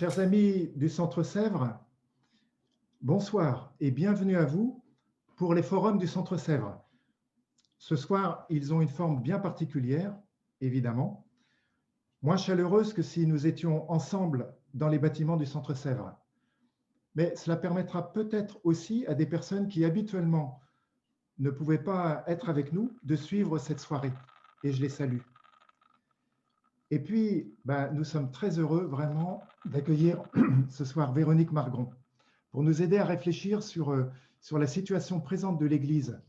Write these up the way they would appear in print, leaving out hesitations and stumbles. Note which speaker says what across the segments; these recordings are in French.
Speaker 1: Chers amis du Centre Sèvres, bonsoir et bienvenue à vous pour les forums du Centre Sèvres. Ce soir, ils ont une forme bien particulière, évidemment, moins chaleureuse que si nous étions ensemble dans les bâtiments du Centre Sèvres. Mais cela permettra peut-être aussi à des personnes qui habituellement ne pouvaient pas être avec nous de suivre cette soirée, et je les salue. Et puis, nous sommes très heureux vraiment d'accueillir ce soir Véronique Margron pour nous aider à réfléchir sur la situation présente de l'Église.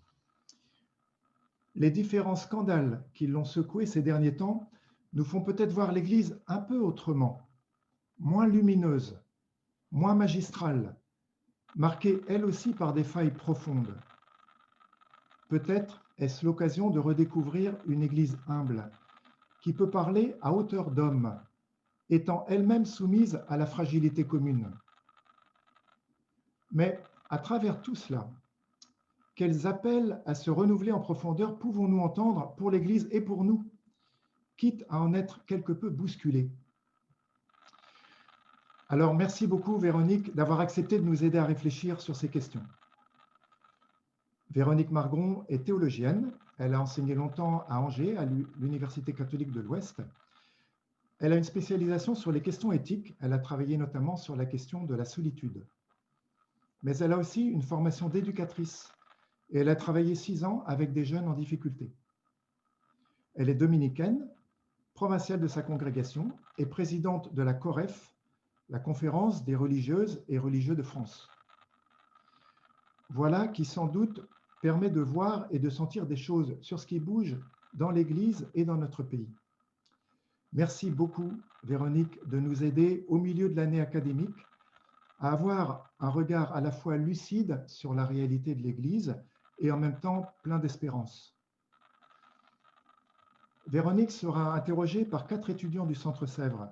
Speaker 1: Les différents scandales qui l'ont secouée ces derniers temps nous font peut-être voir l'Église un peu autrement, moins lumineuse, moins magistrale, marquée elle aussi par des failles profondes. Peut-être est-ce l'occasion de redécouvrir une Église humble, qui peut parler à hauteur d'homme, étant elle-même soumise à la fragilité commune. Mais à travers tout cela, quels appels à se renouveler en profondeur pouvons-nous entendre pour l'Église et pour nous, quitte à en être quelque peu bousculés? Alors, merci beaucoup, Véronique, d'avoir accepté de nous aider à réfléchir sur ces questions. Véronique Margron est théologienne. Elle a enseigné longtemps à Angers, à l'Université catholique de l'Ouest. Elle a une spécialisation sur les questions éthiques. Elle a travaillé notamment sur la question de la solitude. Mais elle a aussi une formation d'éducatrice et elle a travaillé 6 ans avec des jeunes en difficulté. Elle est dominicaine, provinciale de sa congrégation et présidente de la COREF, la Conférence des religieuses et religieux de France. Voilà qui sans doute permet de voir et de sentir des choses sur ce qui bouge dans l'Église et dans notre pays. Merci beaucoup, Véronique, de nous aider au milieu de l'année académique à avoir un regard à la fois lucide sur la réalité de l'Église et en même temps plein d'espérance. Véronique sera interrogée par 4 étudiants du Centre Sèvres.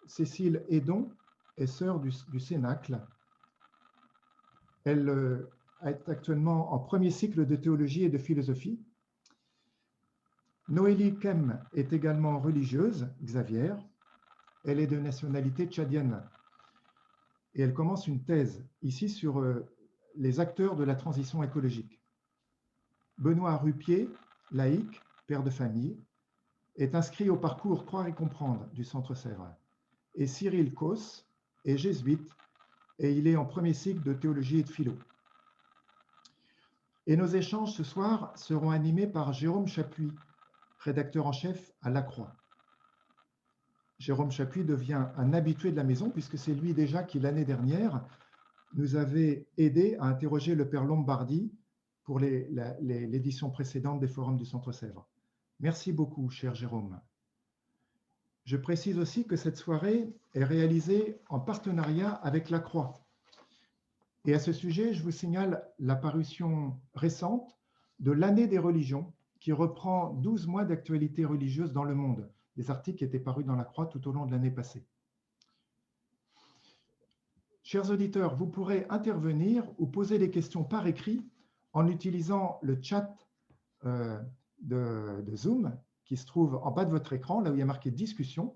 Speaker 1: Cécile Hédon est sœur du Cénacle. Elle est actuellement en premier cycle de théologie et de philosophie. Noélie Kem est également religieuse, Xavier. Elle est de nationalité tchadienne. Et elle commence une thèse ici sur les acteurs de la transition écologique. Benoît Rupier, laïc, père de famille, est inscrit au parcours Croire et comprendre du Centre Sèvres. Et Cyril Causse est jésuite et il est en premier cycle de théologie et de philo. Et nos échanges ce soir seront animés par Jérôme Chapuis, rédacteur en chef à La Croix. Jérôme Chapuis devient un habitué de la maison puisque c'est lui déjà qui, l'année dernière, nous avait aidé à interroger le père Lombardi pour l'édition précédente des forums du Centre Sèvres. Merci beaucoup, cher Jérôme. Je précise aussi que cette soirée est réalisée en partenariat avec La Croix. Et à ce sujet, je vous signale la parution récente de l'année des religions qui reprend 12 mois d'actualité religieuse dans le monde, des articles qui étaient parus dans La Croix tout au long de l'année passée. Chers auditeurs, vous pourrez intervenir ou poser des questions par écrit en utilisant le chat de Zoom qui se trouve en bas de votre écran, là où il y a marqué « Discussion ».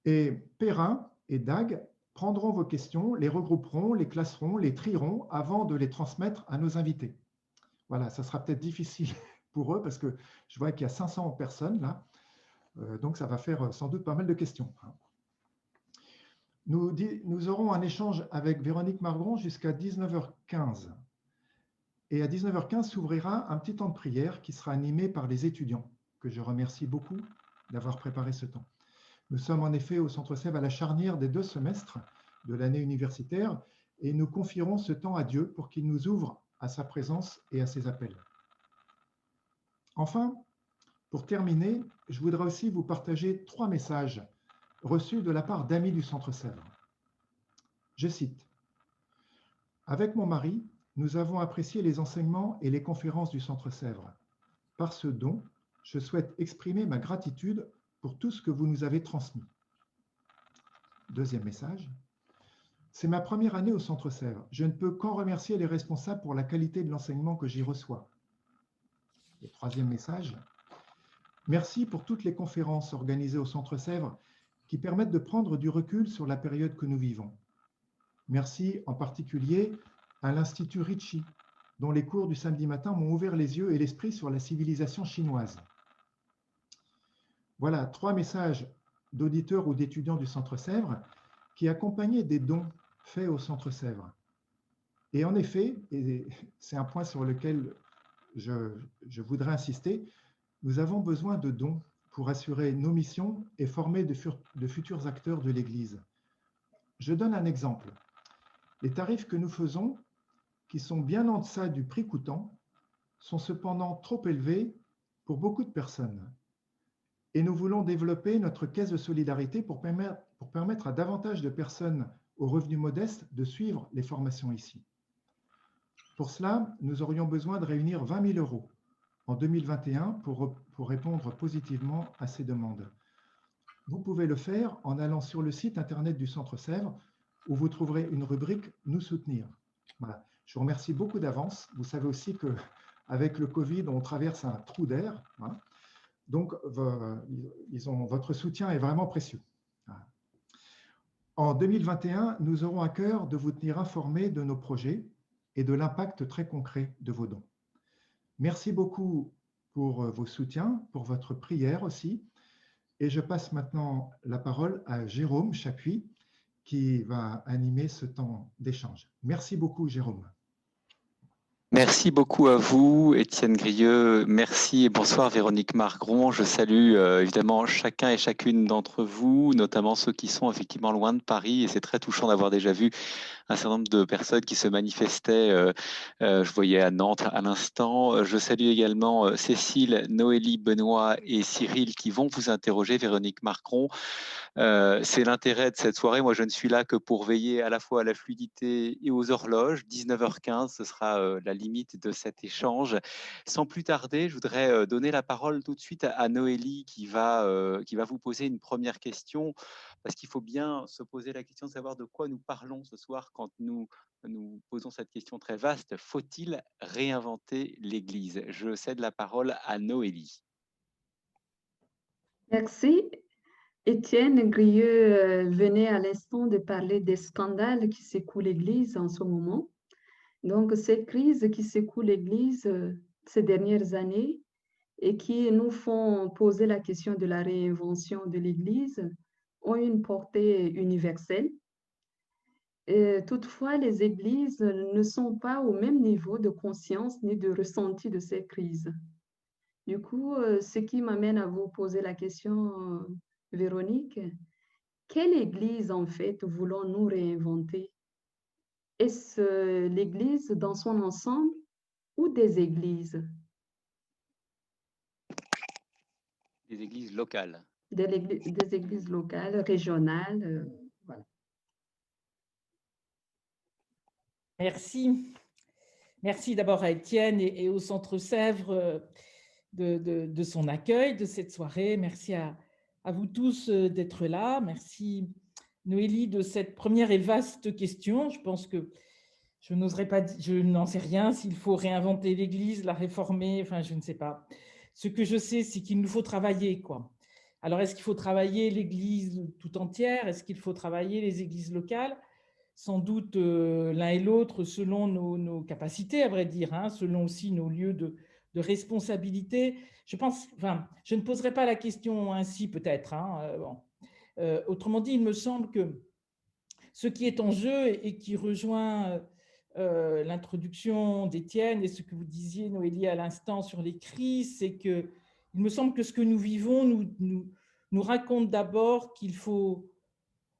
Speaker 1: Et Perrin et Dag prendront vos questions, les regrouperont, les classeront, les trieront avant de les transmettre à nos invités. Voilà, ça sera peut-être difficile pour eux parce que je vois qu'il y a 500 personnes là, donc ça va faire sans doute pas mal de questions. Nous aurons un échange avec Véronique Margron jusqu'à 19h15. Et à 19h15 s'ouvrira un petit temps de prière qui sera animé par les étudiants, que je remercie beaucoup d'avoir préparé ce temps. Nous sommes en effet au Centre Sèvres à la charnière des 2 semestres de l'année universitaire et nous confierons ce temps à Dieu pour qu'il nous ouvre à sa présence et à ses appels. Enfin, pour terminer, je voudrais aussi vous partager 3 messages reçus de la part d'amis du Centre Sèvres. Je cite : « Avec mon mari, nous avons apprécié les enseignements et les conférences du Centre Sèvres. Par ce don, je souhaite exprimer ma gratitude pour tout ce que vous nous avez transmis. » Deuxième message : « C'est ma première année au Centre Sèvres. Je ne peux qu'en remercier les responsables pour la qualité de l'enseignement que j'y reçois. » Et troisième message : « Merci pour toutes les conférences organisées au Centre Sèvres qui permettent de prendre du recul sur la période que nous vivons. Merci en particulier à l'Institut Ricci, dont les cours du samedi matin m'ont ouvert les yeux et l'esprit sur la civilisation chinoise. Voilà 3 messages d'auditeurs ou d'étudiants du Centre Sèvres qui accompagnaient des dons faits au Centre Sèvres. Et en effet, et c'est un point sur lequel je voudrais insister, nous avons besoin de dons pour assurer nos missions et former de futurs acteurs de l'Église. Je donne un exemple. Les tarifs que nous faisons, qui sont bien en deçà du prix coûtant, sont cependant trop élevés pour beaucoup de personnes. Et nous voulons développer notre caisse de solidarité pour permettre à davantage de personnes aux revenus modestes de suivre les formations ici. Pour cela, nous aurions besoin de réunir 20 000 € en 2021 pour répondre positivement à ces demandes. Vous pouvez le faire en allant sur le site internet du Centre Sèvres où vous trouverez une rubrique « Nous soutenir ». Voilà. Je vous remercie beaucoup d'avance. Vous savez aussi qu'avec le Covid, on traverse un trou d'air. Hein. Donc, votre soutien est vraiment précieux. En 2021, nous aurons à cœur de vous tenir informés de nos projets et de l'impact très concret de vos dons. Merci beaucoup pour vos soutiens, pour votre prière aussi. Et je passe maintenant la parole à Jérôme Chapuis, qui va animer ce temps d'échange. Merci beaucoup, Jérôme.
Speaker 2: Merci beaucoup à vous, Étienne Grieux. Merci et bonsoir, Véronique Margron. Je salue évidemment chacun et chacune d'entre vous, notamment ceux qui sont effectivement loin de Paris. Et c'est très touchant d'avoir déjà vu un certain nombre de personnes qui se manifestaient. Je voyais à Nantes à l'instant. Je salue également Cécile, Noélie, Benoît et Cyril qui vont vous interroger, Véronique Margron. C'est l'intérêt de cette soirée. Moi, je ne suis là que pour veiller à la fois à la fluidité et aux horloges. 19h15, ce sera la limite de cet échange. Sans plus tarder, je voudrais donner la parole tout de suite à Noélie qui va vous poser une première question, parce qu'il faut bien se poser la question de savoir de quoi nous parlons ce soir quand nous posons cette question très vaste. Faut-il réinventer l'Église? Je cède la parole à Noélie.
Speaker 3: Merci. Étienne Grieux venait à l'instant de parler des scandales qui secouent l'Église en ce moment. Donc, cette crise qui secoue l'Église ces dernières années et qui nous font poser la question de la réinvention de l'Église ont une portée universelle. Toutefois, les églises ne sont pas au même niveau de conscience ni de ressenti de ces crises. Du coup, ce qui m'amène à vous poser la question, Véronique, quelle église en fait voulons-nous réinventer? Est-ce l'église dans son ensemble ou des églises?
Speaker 2: Des églises locales.
Speaker 3: Des églises locales, régionales, voilà.
Speaker 4: Merci. Merci d'abord à Étienne et au Centre Sèvres de son accueil de cette soirée. Merci à vous tous d'être là. Merci Noélie de cette première et vaste question. Je pense que je n'oserais pas, je n'en sais rien s'il faut réinventer l'Église, la réformer, enfin je ne sais pas. Ce que je sais, c'est qu'il nous faut travailler, quoi. Alors est-ce qu'il faut travailler l'Église tout entière? Est-ce qu'il faut travailler les églises locales? Sans doute l'un et l'autre selon nos capacités, à vrai dire, hein, selon aussi nos lieux de responsabilité. Je pense, enfin, je ne poserai pas la question ainsi peut-être. Hein, bon. Autrement dit, il me semble que ce qui est en jeu et qui rejoint l'introduction d'Étienne et ce que vous disiez, Noélie, à l'instant sur les crises, c'est que il me semble que ce que nous vivons nous raconte d'abord qu'il faut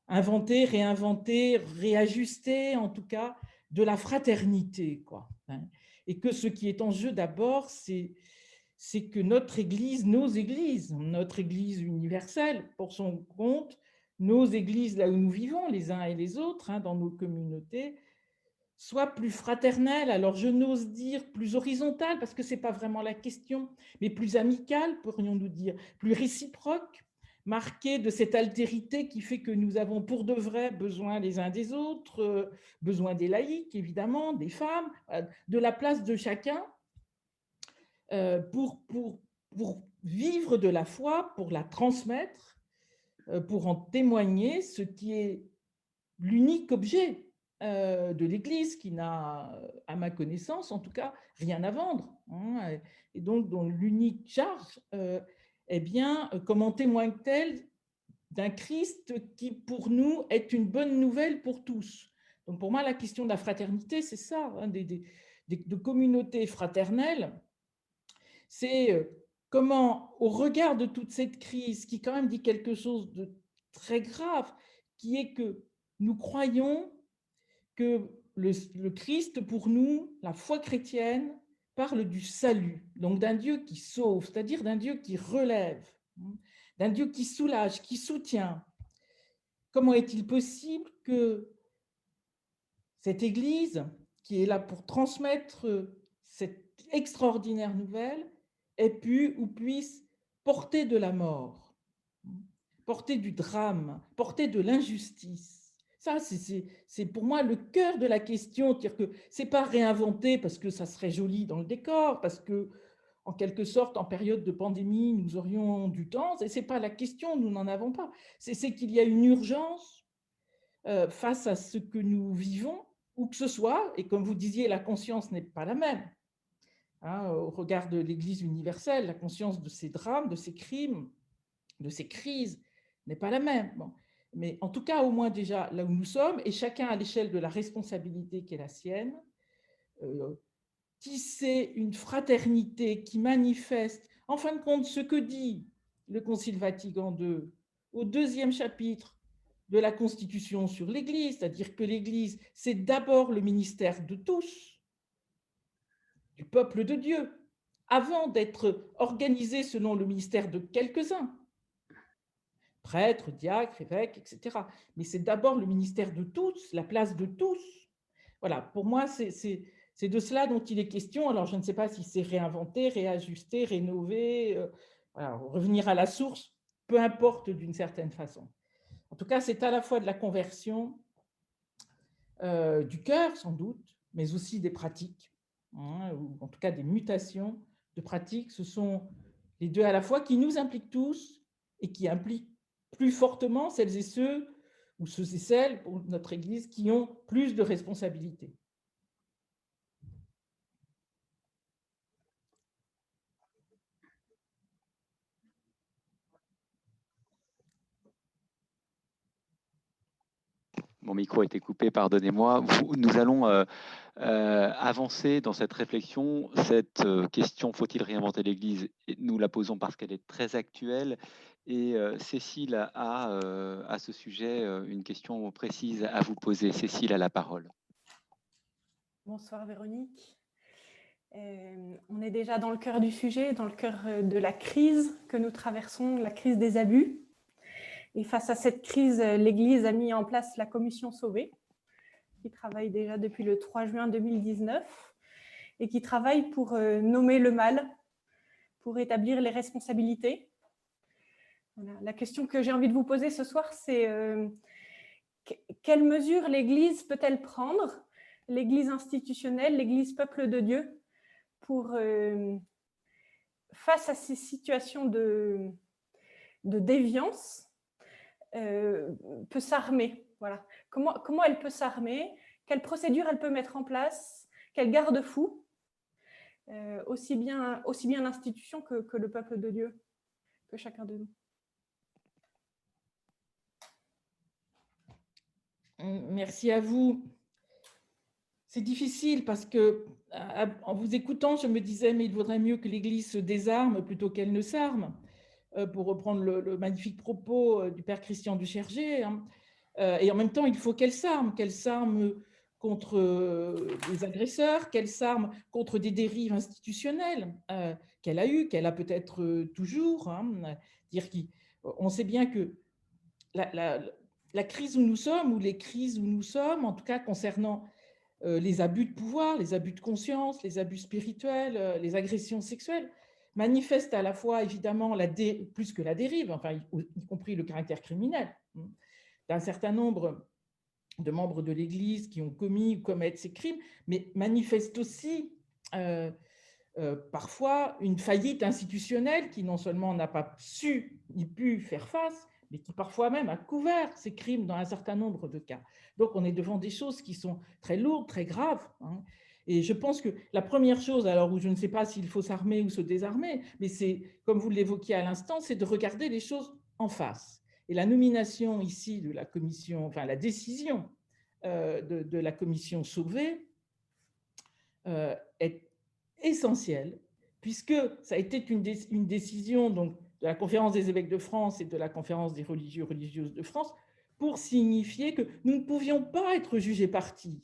Speaker 4: inventer, réinventer, réajuster, en tout cas, de la fraternité, quoi. Et que ce qui est en jeu d'abord, c'est que notre Église, notre Église universelle, pour son compte, nos églises là où nous vivons, les uns et les autres, hein, dans nos communautés, soient plus fraternelles. Alors, je n'ose dire plus horizontales, parce que ce n'est pas vraiment la question, mais plus amicales, pourrions-nous dire, plus réciproques, marquées de cette altérité qui fait que nous avons pour de vrai besoin les uns des autres, besoin des laïcs, évidemment, des femmes, de la place de chacun pour vivre de la foi, pour la transmettre, pour en témoigner, ce qui est l'unique objet de l'Église, qui n'a, à ma connaissance, en tout cas, rien à vendre. Hein, et donc, dont l'unique charge, eh bien, comment témoigne-t-elle d'un Christ qui, pour nous, est une bonne nouvelle pour tous? Donc, pour moi, la question de la fraternité, c'est ça, hein, de communautés fraternelles. C'est comment, au regard de toute cette crise, qui quand même dit quelque chose de très grave, qui est que nous croyons que le Christ, pour nous, la foi chrétienne, parle du salut, donc d'un Dieu qui sauve, c'est-à-dire d'un Dieu qui relève, d'un Dieu qui soulage, qui soutient. Comment est-il possible que cette Église, qui est là pour transmettre cette extraordinaire nouvelle, ait pu ou puisse porter de la mort, porter du drame, porter de l'injustice? Ça, c'est pour moi le cœur de la question. C'est-à-dire que ce n'est pas réinventer parce que ça serait joli dans le décor, parce que, en quelque sorte, en période de pandémie, nous aurions du temps. Ce n'est pas la question, nous n'en avons pas. C'est qu'il y a une urgence face à ce que nous vivons, où que ce soit, et comme vous disiez, la conscience n'est pas la même. Hein, au regard de l'Église universelle, la conscience de ces drames, de ces crimes, de ces crises n'est pas la même. Bon. Mais en tout cas, au moins déjà là où nous sommes, et chacun à l'échelle de la responsabilité qui est la sienne, tisser une fraternité qui manifeste, en fin de compte, ce que dit le Concile Vatican II au 2e chapitre de la Constitution sur l'Église, c'est-à-dire que l'Église, c'est d'abord le ministère de tous, du peuple de Dieu, avant d'être organisée selon le ministère de quelques-uns, prêtres, diacres, évêques, etc. Mais c'est d'abord le ministère de tous, la place de tous. Voilà, pour moi, c'est de cela dont il est question. Alors, je ne sais pas si c'est réinventer, réajuster, rénover, voilà, revenir à la source, peu importe d'une certaine façon. En tout cas, c'est à la fois de la conversion du cœur, sans doute, mais aussi des pratiques, hein, ou en tout cas des mutations de pratiques. Ce sont les deux à la fois qui nous impliquent tous et qui impliquent plus fortement celles et ceux, ou ceux et celles, pour notre Église, qui ont plus de responsabilités.
Speaker 2: Mon micro a été coupé, pardonnez-moi. Nous allons avancer dans cette réflexion. Cette question, faut-il réinventer l'Église? Nous la posons parce qu'elle est très actuelle. Et Cécile a à ce sujet une question précise à vous poser. Cécile a la parole.
Speaker 5: Bonsoir Véronique. On est déjà dans le cœur du sujet, dans le cœur de la crise que nous traversons, la crise des abus. Et face à cette crise, l'Église a mis en place la Commission Sauvée, qui travaille déjà depuis le 3 juin 2019 et qui travaille pour nommer le mal, pour établir les responsabilités. Voilà. La question que j'ai envie de vous poser ce soir, c'est quelles mesures l'Église peut-elle prendre, l'Église institutionnelle, l'Église peuple de Dieu, pour, face à ces situations de déviance, peut s'armer. Voilà. Comment elle peut s'armer? Quelles procédures elle peut mettre en place? Quels garde-fous? Aussi bien l'institution que le peuple de Dieu, que chacun de nous.
Speaker 4: Merci à vous. C'est difficile parce que, en vous écoutant, je me disais, mais il vaudrait mieux que l'Église se désarme plutôt qu'elle ne s'arme, pour reprendre le magnifique propos du Père Christian du Chergé. Hein. Et en même temps, il faut qu'elle s'arme contre des agresseurs, qu'elle s'arme contre des dérives institutionnelles qu'elle a eues, qu'elle a peut-être toujours. Hein. On sait bien que la crise où nous sommes, ou les crises où nous sommes, en tout cas concernant les abus de pouvoir, les abus de conscience, les abus spirituels, les agressions sexuelles, manifestent à la fois évidemment plus que la dérive, enfin, y compris le caractère criminel d'un certain nombre de membres de l'Église qui ont commis ou commettent ces crimes, mais manifestent aussi parfois une faillite institutionnelle qui non seulement n'a pas su ni pu faire face, mais qui parfois même a couvert ces crimes dans un certain nombre de cas. Donc, on est devant des choses qui sont très lourdes, très graves. Et je pense que la première chose, alors où je ne sais pas s'il faut s'armer ou se désarmer, mais c'est, comme vous l'évoquiez à l'instant, c'est de regarder les choses en face. Et la nomination ici de la commission, enfin la décision de la commission Sauvé est essentielle, puisque ça a été une décision donc, de la Conférence des évêques de France et de la Conférence des religieuses de France pour signifier que nous ne pouvions pas être jugés partis.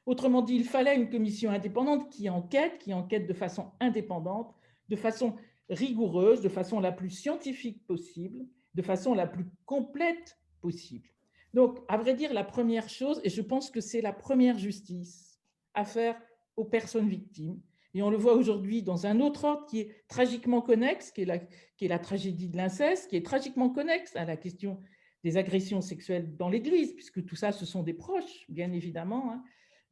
Speaker 4: Autrement dit, il fallait une commission indépendante qui enquête de façon indépendante, de façon rigoureuse, de façon la plus scientifique possible, de façon la plus complète possible. Donc, à vrai dire, la première chose, et je pense que c'est la première justice à faire aux personnes victimes, et on le voit aujourd'hui dans un autre ordre qui est tragiquement connexe, qui est la tragédie de l'inceste, qui est tragiquement connexe à la question des agressions sexuelles dans l'Église, puisque tout ça, ce sont des proches, bien évidemment.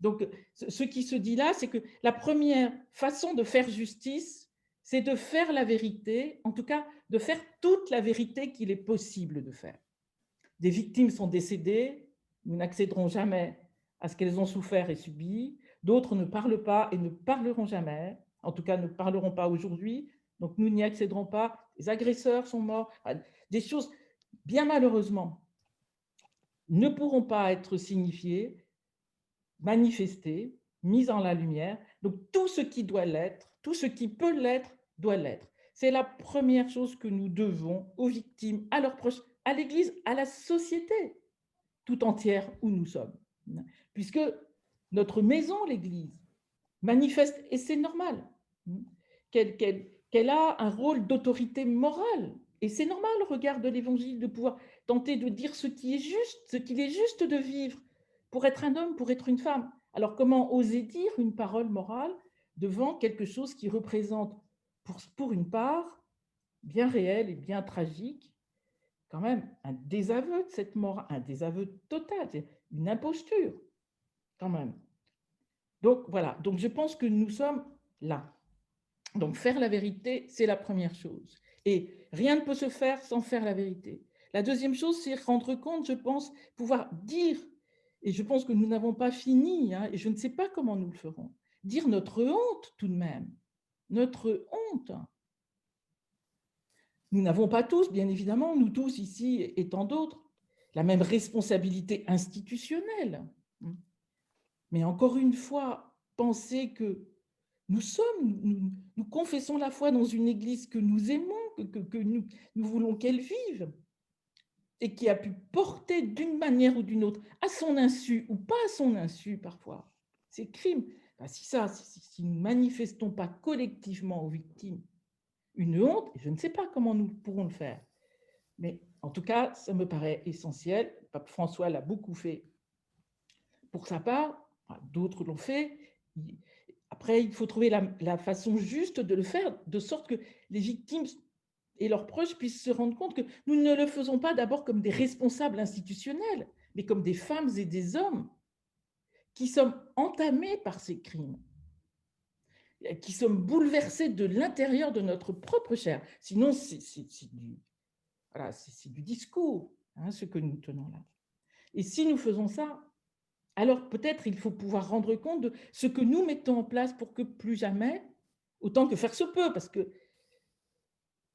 Speaker 4: Donc, ce qui se dit là, c'est que la première façon de faire justice, c'est de faire la vérité, en tout cas, de faire toute la vérité qu'il est possible de faire. Des victimes sont décédées, nous n'accéderons jamais à ce qu'elles ont souffert et subi. D'autres ne parlent pas et ne parleront jamais, en tout cas ne parleront pas aujourd'hui, donc nous n'y accéderons pas. Les agresseurs sont morts, des choses, bien malheureusement, ne pourront pas être signifiées, manifestées, mises en la lumière. Donc tout ce qui doit l'être, tout ce qui peut l'être, doit l'être. C'est la première chose que nous devons aux victimes, à leurs proches, à l'Église, à la société tout entière où nous sommes. Puisque notre maison, l'Église, manifeste, et c'est normal, qu'elle a un rôle d'autorité morale. Et c'est normal, au regard de l'Évangile, de pouvoir tenter de dire ce qui est juste, ce qu'il est juste de vivre pour être un homme, pour être une femme. Alors comment oser dire une parole morale devant quelque chose qui représente, pour une part, bien réel et bien tragique, quand même un désaveu de cette morale, un désaveu total, une imposture, quand même. Donc voilà, donc je pense que nous sommes là. Donc faire la vérité, c'est la première chose. Et rien ne peut se faire sans faire la vérité. La deuxième chose, c'est rendre compte, je pense, pouvoir dire, et je pense que nous n'avons pas fini, et je ne sais pas comment nous le ferons, dire notre honte tout de même, notre honte. Nous n'avons pas tous, bien évidemment, nous tous ici et tant d'autres, la même responsabilité institutionnelle. Mais encore une fois, penser que nous confessons la foi dans une Église que nous aimons, que nous voulons qu'elle vive, et qui a pu porter d'une manière ou d'une autre, à son insu ou pas à son insu parfois, ces crimes. Ben, si nous ne manifestons pas collectivement aux victimes une honte, je ne sais pas comment nous pourrons le faire. Mais en tout cas, ça me paraît essentiel. Pape François l'a beaucoup fait pour sa part, d'autres l'ont fait. Après, il faut trouver la façon juste de le faire, de sorte que les victimes et leurs proches puissent se rendre compte que nous ne le faisons pas d'abord comme des responsables institutionnels, mais comme des femmes et des hommes qui sommes entamés par ces crimes, qui sommes bouleversés de l'intérieur de notre propre chair. Sinon, c'est du discours, ce que nous tenons là. Et si nous faisons ça, alors peut-être il faut pouvoir rendre compte de ce que nous mettons en place pour que plus jamais, autant que faire se peut, parce que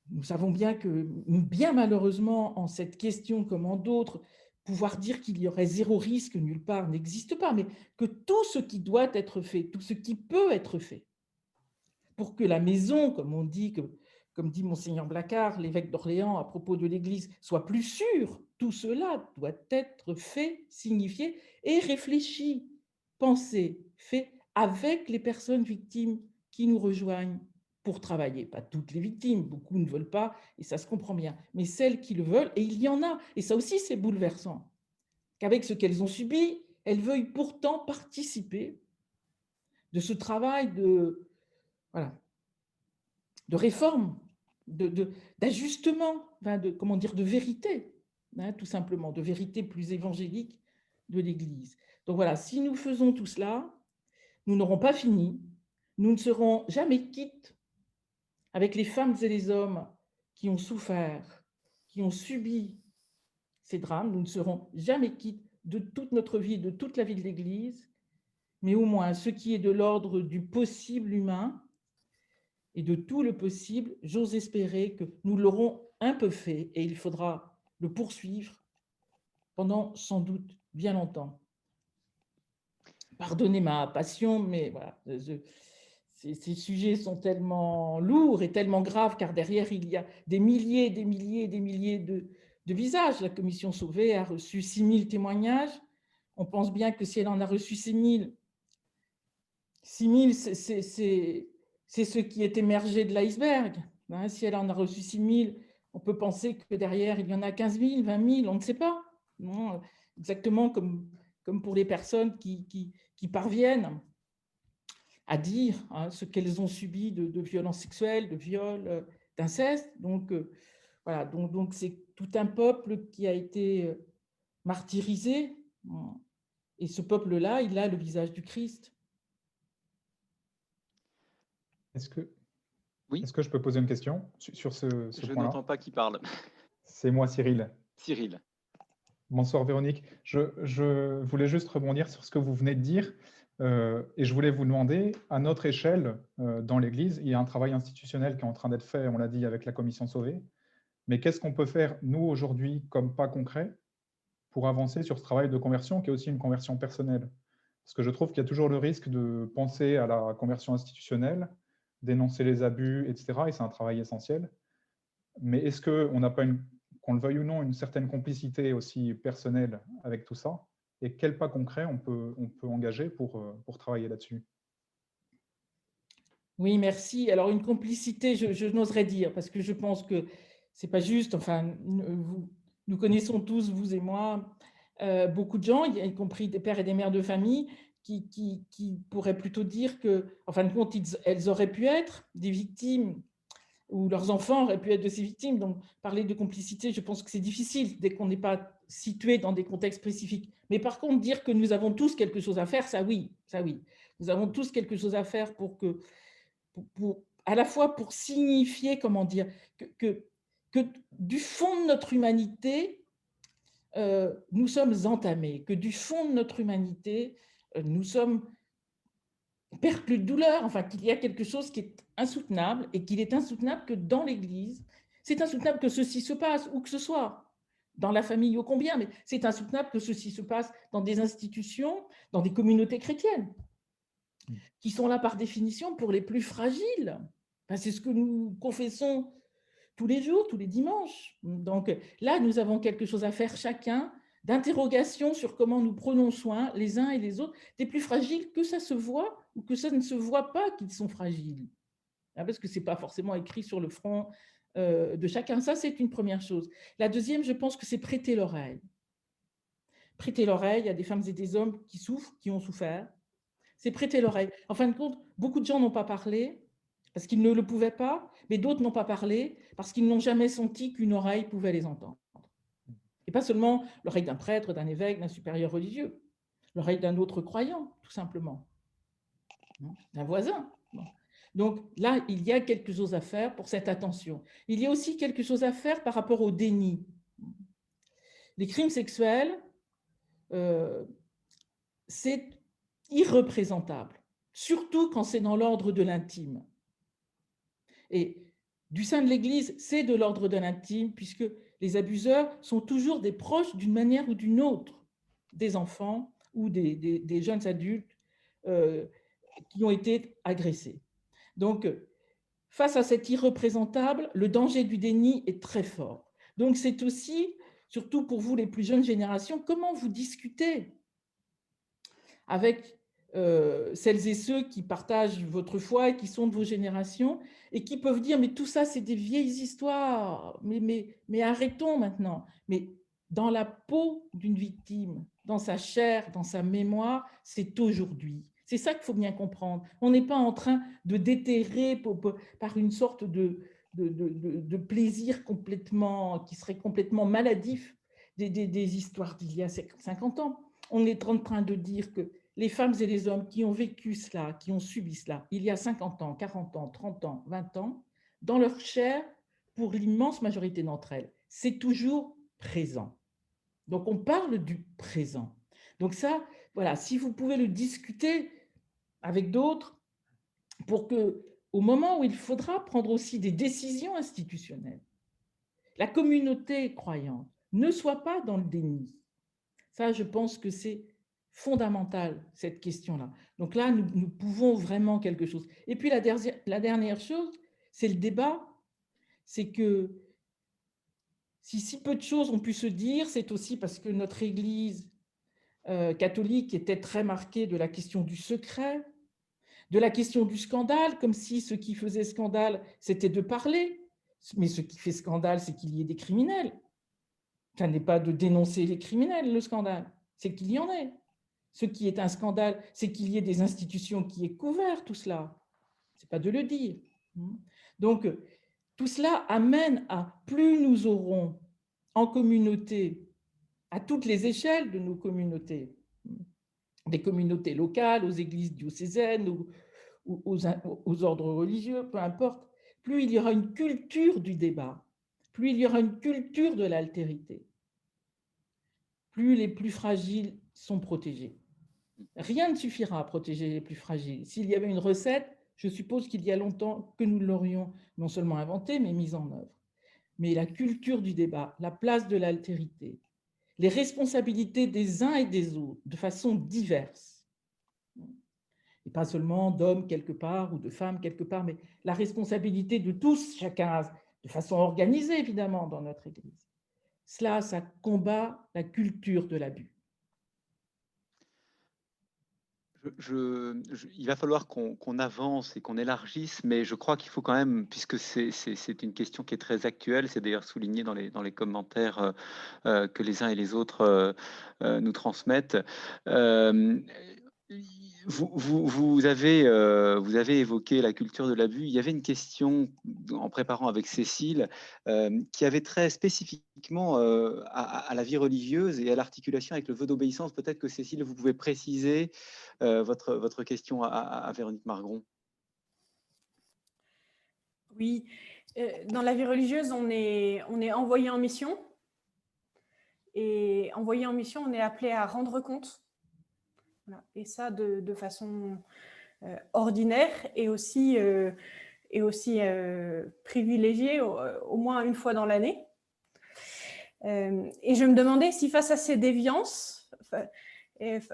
Speaker 4: nous savons bien que, bien malheureusement, en cette question comme en d'autres, pouvoir dire qu'il y aurait zéro risque nulle part n'existe pas, mais que tout ce qui doit être fait, tout ce qui peut être fait, pour que la maison, comme on dit, comme dit Monseigneur Blacard, l'évêque d'Orléans, à propos de l'Église, soit plus sûre, tout cela doit être fait, signifié et réfléchi, pensé, fait avec les personnes victimes qui nous rejoignent pour travailler. Pas toutes les victimes, beaucoup ne veulent pas, et ça se comprend bien, mais celles qui le veulent, et il y en a, et ça aussi c'est bouleversant, qu'avec ce qu'elles ont subi, elles veuillent pourtant participer de ce travail de réforme, d'ajustement, de vérité, tout simplement, de vérité plus évangélique de l'Église. Donc voilà, si nous faisons tout cela, nous n'aurons pas fini, nous ne serons jamais quittes avec les femmes et les hommes qui ont souffert, qui ont subi ces drames. Nous ne serons jamais quittes de toute notre vie, de toute la vie de l'Église, mais au moins ce qui est de l'ordre du possible humain et de tout le possible, j'ose espérer que nous l'aurons un peu fait et il faudra le poursuivre pendant sans doute bien longtemps. Pardonnez ma passion, mais voilà, ces sujets sont tellement lourds et tellement graves, car derrière, il y a des milliers de visages. La commission Sauvé a reçu 6000 témoignages. On pense bien que si elle en a reçu 6000, c'est ce qui est émergé de l'iceberg. Si elle en a reçu 6000, on peut penser que derrière, il y en a 15 000, 20 000, on ne sait pas. Non, exactement comme pour les personnes qui parviennent à dire ce qu'elles ont subi de violences sexuelles, de viols, d'inceste. Donc, voilà, donc c'est tout un peuple qui a été martyrisé. Et ce peuple-là, il a le visage du Christ.
Speaker 6: Est-ce que
Speaker 2: Oui.
Speaker 6: Est-ce que je peux poser une question sur ce point-là?
Speaker 2: Je n'entends pas qui parle.
Speaker 6: C'est moi, Cyril.
Speaker 2: Cyril.
Speaker 6: Bonsoir Véronique. Je voulais juste rebondir sur ce que vous venez de dire et je voulais vous demander, à notre échelle, dans l'Église, il y a un travail institutionnel qui est en train d'être fait, on l'a dit, avec la Commission Sauvé, mais qu'est-ce qu'on peut faire, nous, aujourd'hui, comme pas concret, pour avancer sur ce travail de conversion, qui est aussi une conversion personnelle? Parce que je trouve qu'il y a toujours le risque de penser à la conversion institutionnelle, dénoncer les abus, etc., et c'est un travail essentiel. Mais est-ce qu'on n'a pas, qu'on le veuille ou non, une certaine complicité aussi personnelle avec tout ça? Et quels pas concrets on peut engager pour travailler là-dessus?
Speaker 4: Oui, merci. Alors, une complicité, je n'oserais dire, parce que je pense que ce n'est pas juste. Enfin, nous connaissons tous, vous et moi, beaucoup de gens, y compris des pères et des mères de famille, qui pourraient plutôt dire que, en fin de compte, elles auraient pu être des victimes ou leurs enfants auraient pu être de ces victimes. Donc, parler de complicité, je pense que c'est difficile dès qu'on n'est pas situé dans des contextes spécifiques. Mais par contre, dire que nous avons tous quelque chose à faire, ça oui, ça oui. Nous avons tous quelque chose à faire à la fois pour signifier, comment dire, que du fond de notre humanité, nous sommes entamés, que du fond de notre humanité, nous sommes perclus de douleur, enfin qu'il y a quelque chose qui est insoutenable et qu'il est insoutenable que dans l'Église, c'est insoutenable que ceci se passe, où que ce soit, dans la famille ô combien, mais c'est insoutenable que ceci se passe dans des institutions, dans des communautés chrétiennes, qui sont là par définition pour les plus fragiles. Enfin, c'est ce que nous confessons tous les jours, tous les dimanches. Donc là, nous avons quelque chose à faire chacun, d'interrogation sur comment nous prenons soin les uns et les autres des plus fragiles, que ça se voit ou que ça ne se voit pas qu'ils sont fragiles. Parce que ce n'est pas forcément écrit sur le front de chacun. Ça, c'est une première chose. La deuxième, je pense que c'est prêter l'oreille. Prêter l'oreille à des femmes et des hommes qui souffrent, qui ont souffert. C'est prêter l'oreille. En fin de compte, beaucoup de gens n'ont pas parlé parce qu'ils ne le pouvaient pas, mais d'autres n'ont pas parlé parce qu'ils n'ont jamais senti qu'une oreille pouvait les entendre. Et pas seulement l'oreille d'un prêtre, d'un évêque, d'un supérieur religieux, l'oreille d'un autre croyant, tout simplement, d'un voisin. Donc là, il y a quelque chose à faire pour cette attention. Il y a aussi quelque chose à faire par rapport au déni. Les crimes sexuels, c'est irreprésentable, surtout quand c'est dans l'ordre de l'intime. Et du sein de l'Église, c'est de l'ordre de l'intime, puisque les abuseurs sont toujours des proches d'une manière ou d'une autre, des enfants ou des jeunes adultes qui ont été agressés. Donc, face à cet irreprésentable, le danger du déni est très fort. Donc, c'est aussi, surtout pour vous les plus jeunes générations, comment vous discutez avec celles et ceux qui partagent votre foi et qui sont de vos générations et qui peuvent dire « mais tout ça, c'est des vieilles histoires, mais arrêtons maintenant ». Mais dans la peau d'une victime, dans sa chair, dans sa mémoire, c'est aujourd'hui. C'est ça qu'il faut bien comprendre. On n'est pas en train de déterrer par une sorte de plaisir qui serait complètement maladif des histoires d'il y a 50 ans. On est en train de dire que les femmes et les hommes qui ont vécu cela, qui ont subi cela, il y a 50 ans, 40 ans, 30 ans, 20 ans, dans leur chair, pour l'immense majorité d'entre elles, c'est toujours présent. Donc, on parle du présent. Donc ça, voilà, si vous pouvez le discuter avec d'autres pour que, au moment où il faudra prendre aussi des décisions institutionnelles, la communauté croyante ne soit pas dans le déni. Ça, je pense que c'est fondamental, cette question-là. Donc là, nous pouvons vraiment quelque chose. Et puis la dernière chose, c'est le débat. C'est que si peu de choses ont pu se dire, c'est aussi parce que notre Église catholique était très marquée de la question du secret, de la question du scandale, comme si ce qui faisait scandale, c'était de parler. Mais ce qui fait scandale, c'est qu'il y ait des criminels. Ça n'est pas de dénoncer les criminels, le scandale, c'est qu'il y en ait. Ce qui est un scandale, c'est qu'il y ait des institutions qui aient couvert tout cela. Ce n'est pas de le dire. Donc, tout cela amène à plus nous aurons en communauté, à toutes les échelles de nos communautés, des communautés locales, aux églises diocésaines, aux ordres religieux, peu importe, plus il y aura une culture du débat, plus il y aura une culture de l'altérité, plus les plus fragiles sont protégés. Rien ne suffira à protéger les plus fragiles. S'il y avait une recette, je suppose qu'il y a longtemps que nous l'aurions non seulement inventée, mais mise en œuvre. Mais la culture du débat, la place de l'altérité, les responsabilités des uns et des autres de façon diverse, et pas seulement d'hommes quelque part ou de femmes quelque part, mais la responsabilité de tous, chacun, de façon organisée évidemment dans notre Église. Cela, ça combat la culture de l'abus.
Speaker 2: Il va falloir qu'on avance et qu'on élargisse, mais je crois qu'il faut quand même, puisque c'est une question qui est très actuelle, c'est d'ailleurs souligné dans les commentaires que les uns et les autres nous transmettent. Vous avez évoqué la culture de l'abus. Il y avait une question en préparant avec Cécile qui avait très spécifiquement à la vie religieuse et à l'articulation avec le vœu d'obéissance. Peut-être que Cécile, vous pouvez préciser votre question à Véronique Margron.
Speaker 5: Oui, dans la vie religieuse, on est envoyé en mission. Et envoyé en mission, on est appelé à rendre compte. Voilà. Et ça de façon ordinaire et aussi privilégiée au moins une fois dans l'année. Et je me demandais si face à ces déviances,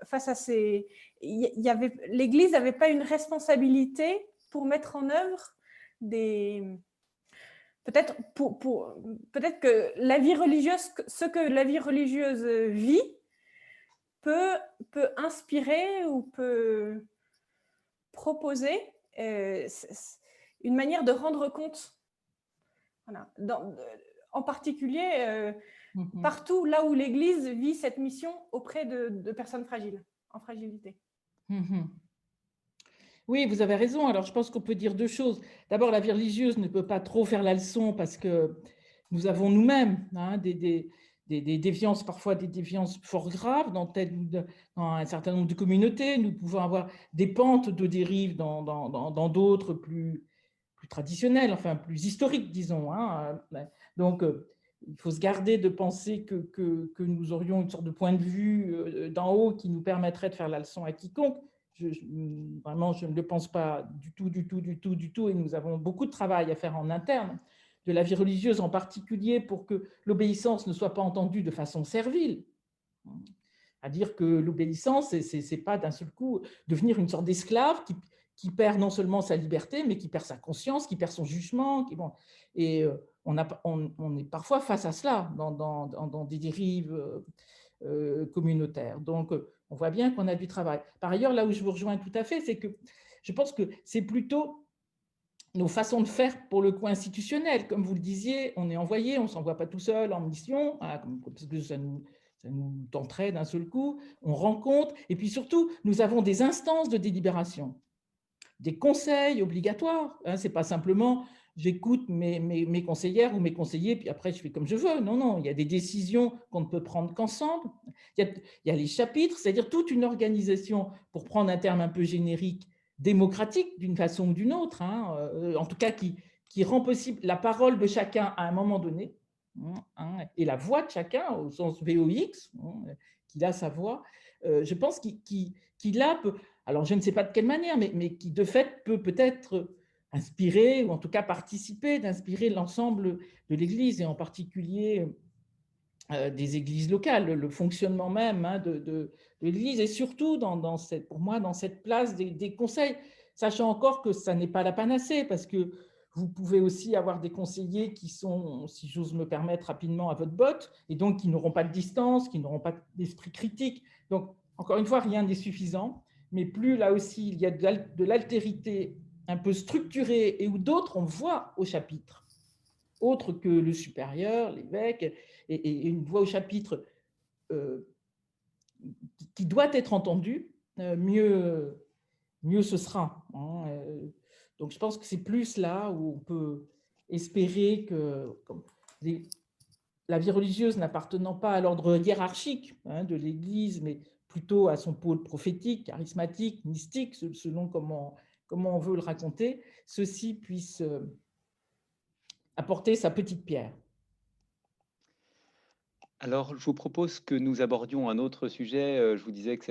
Speaker 5: face à ces... l'Église n'avait pas une responsabilité pour mettre en œuvre des... Peut-être que la vie religieuse, ce que la vie religieuse vit, peut inspirer ou peut proposer une manière de rendre compte. Voilà. En particulier, partout là où l'Église vit cette mission auprès de personnes fragiles, en fragilité.
Speaker 4: Oui, vous avez raison. Alors, je pense qu'on peut dire deux choses. D'abord, la vie religieuse ne peut pas trop faire la leçon parce que nous avons nous-mêmes des déviances, parfois des déviances fort graves dans un certain nombre de communautés. Nous pouvons avoir des pentes de dérive dans d'autres plus traditionnelles, enfin plus historiques, disons. Donc, il faut se garder de penser que nous aurions une sorte de point de vue d'en haut qui nous permettrait de faire la leçon à quiconque. Vraiment, je ne le pense pas du tout, et nous avons beaucoup de travail à faire en interne de la vie religieuse en particulier pour que l'obéissance ne soit pas entendue de façon servile. À dire que l'obéissance, c'est pas d'un seul coup devenir une sorte d'esclave qui perd non seulement sa liberté, mais qui perd sa conscience, qui perd son jugement. Et on est parfois face à cela dans des dérives communautaires. Donc, on voit bien qu'on a du travail. Par ailleurs, là où je vous rejoins tout à fait, c'est que je pense que c'est plutôt nos façons de faire pour le coin institutionnel. Comme vous le disiez, on est envoyé, on ne s'envoie pas tout seul en mission, parce que ça nous tenterait d'un seul coup, on rencontre, et puis surtout, nous avons des instances de délibération, des conseils obligatoires. Ce n'est pas simplement j'écoute mes conseillères ou mes conseillers, puis après je fais comme je veux. Non, il y a des décisions qu'on ne peut prendre qu'ensemble. Il y a les chapitres, c'est-à-dire toute une organisation, pour prendre un terme un peu générique, démocratique d'une façon ou d'une autre, en tout cas qui rend possible la parole de chacun à un moment donné. et la voix de chacun, au sens VOX, qu'il a sa voix, je pense qu'il a, alors je ne sais pas de quelle manière, mais qui de fait peut peut-être inspirer, ou en tout cas participer, d'inspirer l'ensemble de l'Église, et en particulier des églises locales, le fonctionnement même de l'Église, et surtout pour moi dans cette place des conseils, sachant encore que ça n'est pas la panacée, parce que vous pouvez aussi avoir des conseillers qui sont, si j'ose me permettre rapidement, à votre botte, et donc qui n'auront pas de distance, qui n'auront pas d'esprit critique. Donc, encore une fois, rien n'est suffisant, mais plus là aussi il y a de l'altérité un peu structurée, et où d'autres ont voix au chapitre, autre que le supérieur, l'évêque, et une voix au chapitre qui doit être entendue, mieux ce sera. Donc, je pense que c'est plus là où on peut espérer que la vie religieuse n'appartenant pas à l'ordre hiérarchique de l'Église, mais plutôt à son pôle prophétique, charismatique, mystique, selon comment on veut le raconter, ceci puisse apporter sa petite pierre.
Speaker 2: Alors, je vous propose que nous abordions un autre sujet. Je vous disais que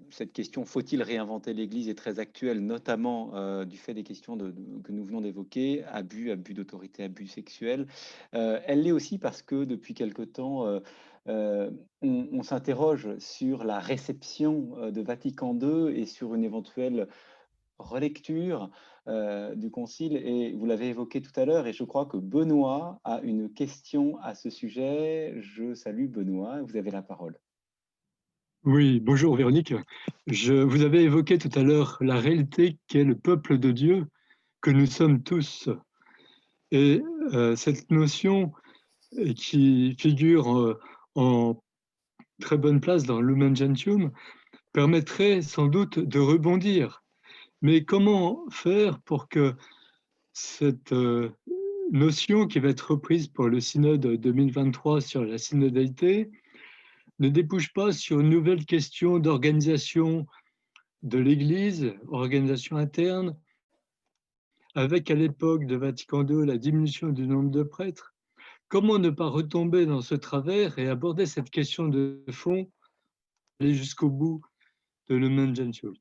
Speaker 2: cette question « faut-il réinventer l'Église » est très actuelle, notamment du fait des questions que nous venons d'évoquer, abus d'autorité, abus sexuels. Elle l'est aussi parce que depuis quelque temps, on s'interroge sur la réception de Vatican II et sur une éventuelle relecture du Concile, et vous l'avez évoqué tout à l'heure, et je crois que Benoît a une question à ce sujet. Je salue Benoît, vous avez la parole.
Speaker 7: Oui, bonjour Véronique. Vous avez évoqué tout à l'heure la réalité qu'est le peuple de Dieu, que nous sommes tous. Et cette notion qui figure en très bonne place dans Lumen Gentium permettrait sans doute de rebondir. Mais comment faire pour que cette notion qui va être reprise pour le synode 2023 sur la synodalité ne débouche pas sur une nouvelle question d'organisation de l'Église, organisation interne, avec à l'époque de Vatican II la diminution du nombre de prêtres? Comment ne pas retomber dans ce travers et aborder cette question de fond, aller jusqu'au bout de Lumen Gentium?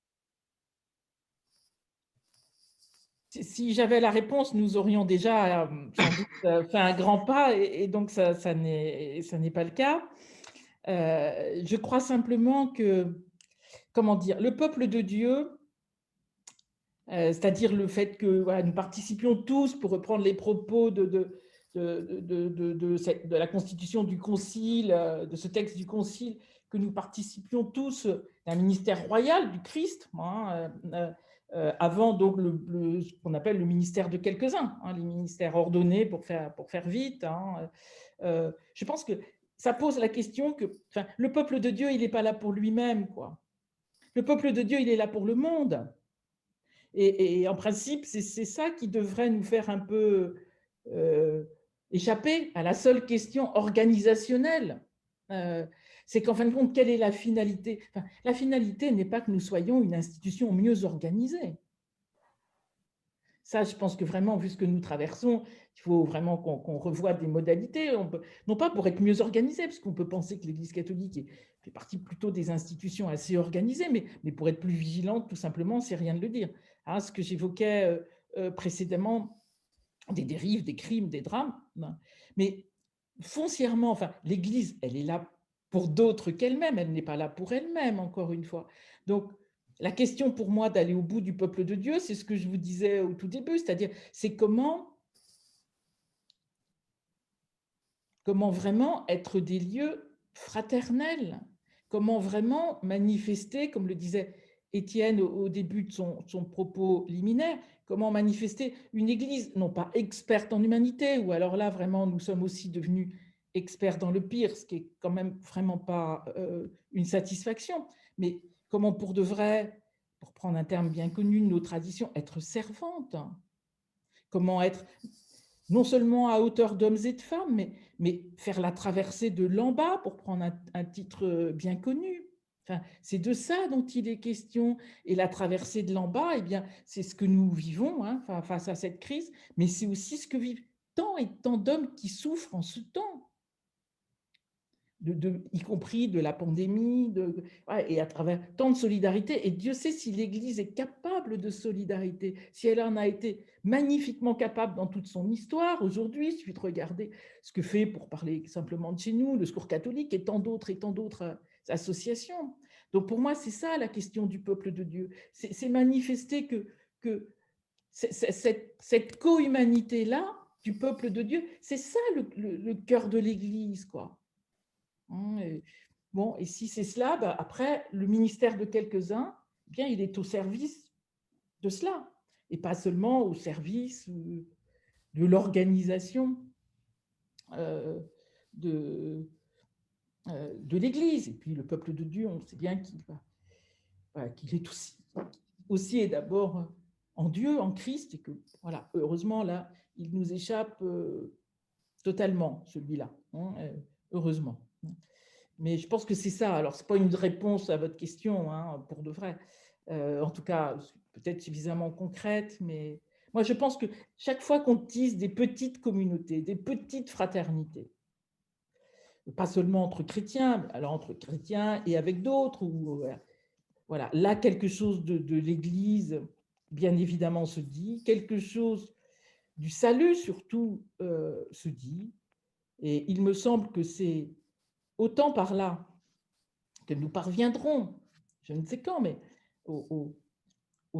Speaker 4: Si j'avais la réponse, nous aurions déjà sans doute fait un grand pas, et donc ça n'est pas le cas. Je crois simplement que, comment dire, le peuple de Dieu, c'est-à-dire le fait que voilà, nous participions tous, pour reprendre les propos de la constitution du Concile, de ce texte du Concile, que nous participions tous d'un ministère royal du Christ, avant donc ce qu'on appelle le ministère de quelques-uns, les ministères ordonnés pour faire vite. Je pense que ça pose la question que le peuple de Dieu, il n'est pas là pour lui-même, quoi. Le peuple de Dieu, il est là pour le monde. Et en principe, c'est ça qui devrait nous faire un peu échapper à la seule question organisationnelle. C'est qu'en fin de compte, quelle est la finalité? La finalité n'est pas que nous soyons une institution mieux organisée. Ça, je pense que vraiment, vu ce que nous traversons, il faut vraiment qu'on revoie des modalités, non pas pour être mieux organisé, parce qu'on peut penser que l'Église catholique fait partie plutôt des institutions assez organisées, mais pour être plus vigilante, tout simplement, c'est rien de le dire. Ce que j'évoquais précédemment, des dérives, des crimes, des drames, mais foncièrement, l'Église, elle est là pour d'autres qu'elle-même, elle n'est pas là pour elle-même, encore une fois. Donc, la question pour moi d'aller au bout du peuple de Dieu, c'est ce que je vous disais au tout début, c'est-à-dire c'est comment vraiment être des lieux fraternels, comment vraiment manifester, comme le disait Étienne au début de son propos liminaire, comment manifester une Église, non pas experte en humanité, ou alors là vraiment nous sommes aussi devenus experts dans le pire, ce qui est quand même vraiment pas une satisfaction, mais comment pour de vrai, pour prendre un terme bien connu de nos traditions, être servante, comment être non seulement à hauteur d'hommes et de femmes, mais faire la traversée de l'en bas, pour prendre un titre bien connu. C'est de ça dont il est question. Et la traversée de l'en bas, c'est ce que nous vivons face à cette crise, mais c'est aussi ce que vivent tant et tant d'hommes qui souffrent en ce temps, y compris de la pandémie, et à travers tant de solidarité. Et Dieu sait si l'Église est capable de solidarité, si elle en a été magnifiquement capable dans toute son histoire. Aujourd'hui, il suffit de regarder ce que fait, pour parler simplement de chez nous, le Secours catholique et tant d'autres associations. Donc pour moi, c'est ça la question du peuple de Dieu. C'est manifester que cette co-humanité-là du peuple de Dieu, c'est ça le cœur de l'Église, quoi. Et, bon, et si c'est cela, ben après, le ministère de quelques-uns, eh bien, il est au service de cela, et pas seulement au service de l'organisation de l'Église. Et puis le peuple de Dieu, on sait bien qu'il est aussi et d'abord en Dieu, en Christ, et que, voilà, heureusement, là, il nous échappe totalement, celui-là, hein, heureusement. Mais je pense que c'est ça. Alors, ce n'est pas une réponse à votre question, hein, pour de vrai. En tout cas, peut-être suffisamment concrète, mais moi, je pense que chaque fois qu'on tisse des petites communautés, des petites fraternités, pas seulement entre chrétiens, alors entre chrétiens et avec d'autres, voilà, là, quelque chose de l'Église, bien évidemment, se dit, quelque chose du salut, surtout, se dit, et il me semble que c'est autant par là que nous parviendrons, je ne sais quand, mais aux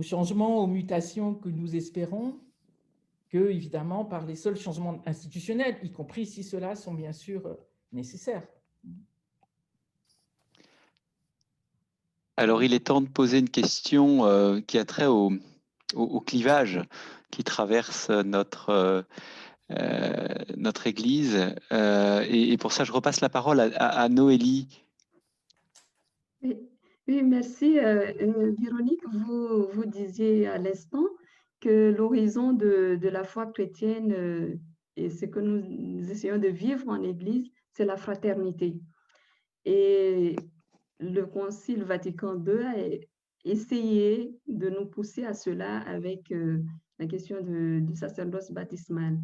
Speaker 4: changements, aux mutations que nous espérons, que, évidemment, par les seuls changements institutionnels, y compris si ceux-là sont bien sûr nécessaires.
Speaker 2: Alors, il est temps de poser une question qui a trait au clivage qui traverse notre Église. Et pour ça, je repasse la parole à Noélie.
Speaker 3: Oui, merci. Véronique, vous disiez à l'instant que l'horizon de la foi chrétienne et ce que nous essayons de vivre en Église, c'est la fraternité. Et le Concile Vatican II a essayé de nous pousser à cela avec la question du sacerdoce baptismal.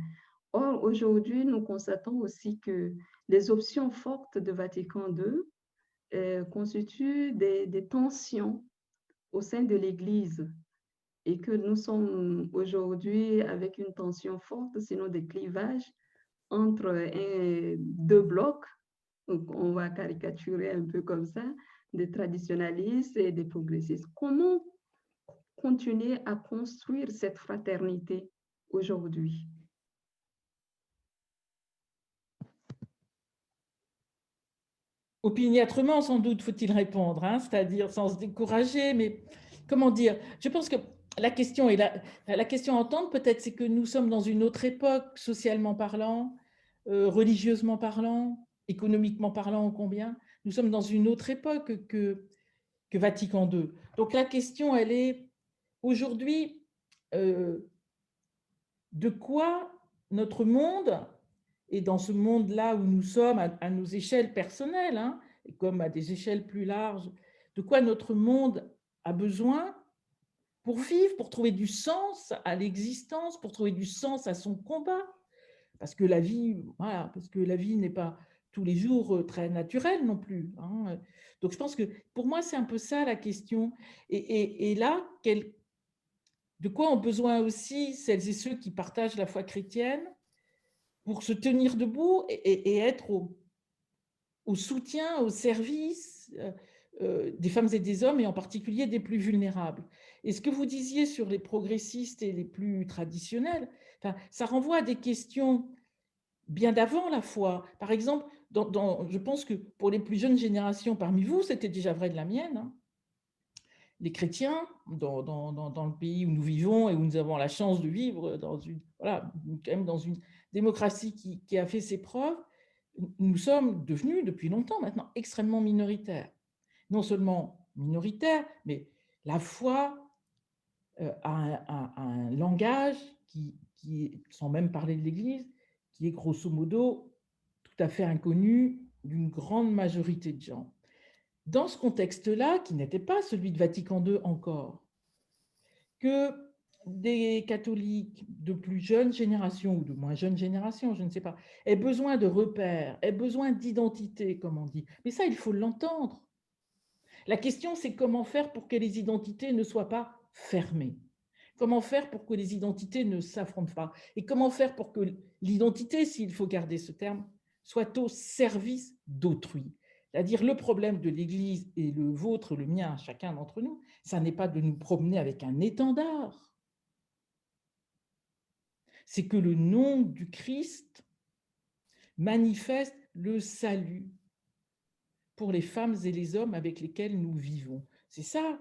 Speaker 3: Or, aujourd'hui, nous constatons aussi que les options fortes de Vatican II constituent des tensions au sein de l'Église et que nous sommes aujourd'hui avec une tension forte, sinon des clivages entre deux blocs, on va caricaturer un peu comme ça, des traditionalistes et des progressistes. Comment continuer à construire cette fraternité aujourd'hui?
Speaker 4: Opiniâtrement, sans doute, faut-il répondre, hein, c'est-à-dire sans se décourager, mais comment dire? Je pense que la question à entendre peut-être, c'est que nous sommes dans une autre époque, socialement parlant, religieusement parlant, économiquement parlant, ô combien. Nous sommes dans une autre époque que Vatican II. Donc la question, elle est aujourd'hui, de quoi notre monde, et dans ce monde-là où nous sommes à nos échelles personnelles, hein, et comme à des échelles plus larges, de quoi notre monde a besoin pour vivre, pour trouver du sens à l'existence, pour trouver du sens à son combat. Parce que la vie, voilà, parce que la vie n'est pas tous les jours très naturelle non plus, hein. Donc je pense que pour moi, c'est un peu ça la question. Et là, de quoi ont besoin aussi celles et ceux qui partagent la foi chrétienne pour se tenir debout et être au soutien, au service des femmes et des hommes, et en particulier des plus vulnérables. Et ce que vous disiez sur les progressistes et les plus traditionnels, enfin, ça renvoie à des questions bien d'avant la foi. Par exemple, je pense que pour les plus jeunes générations parmi vous, c'était déjà vrai de la mienne, hein. Les chrétiens, dans le pays où nous vivons et où nous avons la chance de vivre, quand même dans une démocratie qui a fait ses preuves, nous sommes devenus depuis longtemps maintenant extrêmement minoritaires. Non seulement minoritaires, mais la foi a un langage qui, sans même parler de l'Église, qui est grosso modo tout à fait inconnu d'une grande majorité de gens. Dans ce contexte-là, qui n'était pas celui de Vatican II encore, que des catholiques de plus jeune génération ou de moins jeune génération, je ne sais pas, aient besoin de repères, aient besoin d'identité, comme on dit. Mais ça, il faut l'entendre. La question, c'est comment faire pour que les identités ne soient pas fermées. Comment faire pour que les identités ne s'affrontent pas? Et comment faire pour que l'identité, s'il faut garder ce terme, soit au service d'autrui? C'est-à-dire le problème de l'Église et le vôtre, le mien, chacun d'entre nous, ça n'est pas de nous promener avec un étendard. C'est que le nom du Christ manifeste le salut pour les femmes et les hommes avec lesquels nous vivons. C'est ça.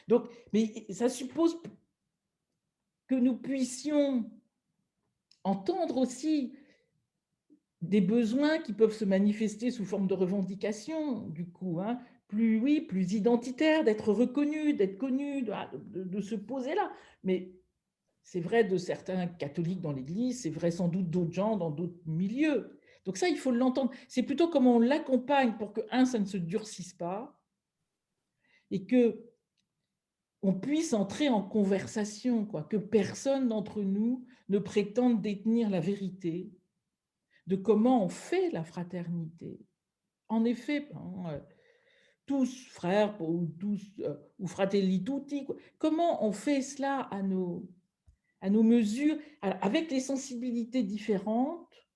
Speaker 4: Donc, mais ça suppose que nous puissions entendre aussi des besoins qui peuvent se manifester sous forme de revendications, du coup, plus identitaires, d'être reconnus, d'être connus, de se poser là. Mais c'est vrai de certains catholiques dans l'Église, c'est vrai sans doute d'autres gens dans d'autres milieux. Donc ça, il faut l'entendre. C'est plutôt comment on l'accompagne pour que, ça ne se durcisse pas et que on puisse entrer en conversation, quoi, que personne d'entre nous ne prétende détenir la vérité de comment on fait la fraternité. En effet, tous frères ou fratelli tutti, quoi. Comment on fait cela à nos mesures, avec les sensibilités différentes,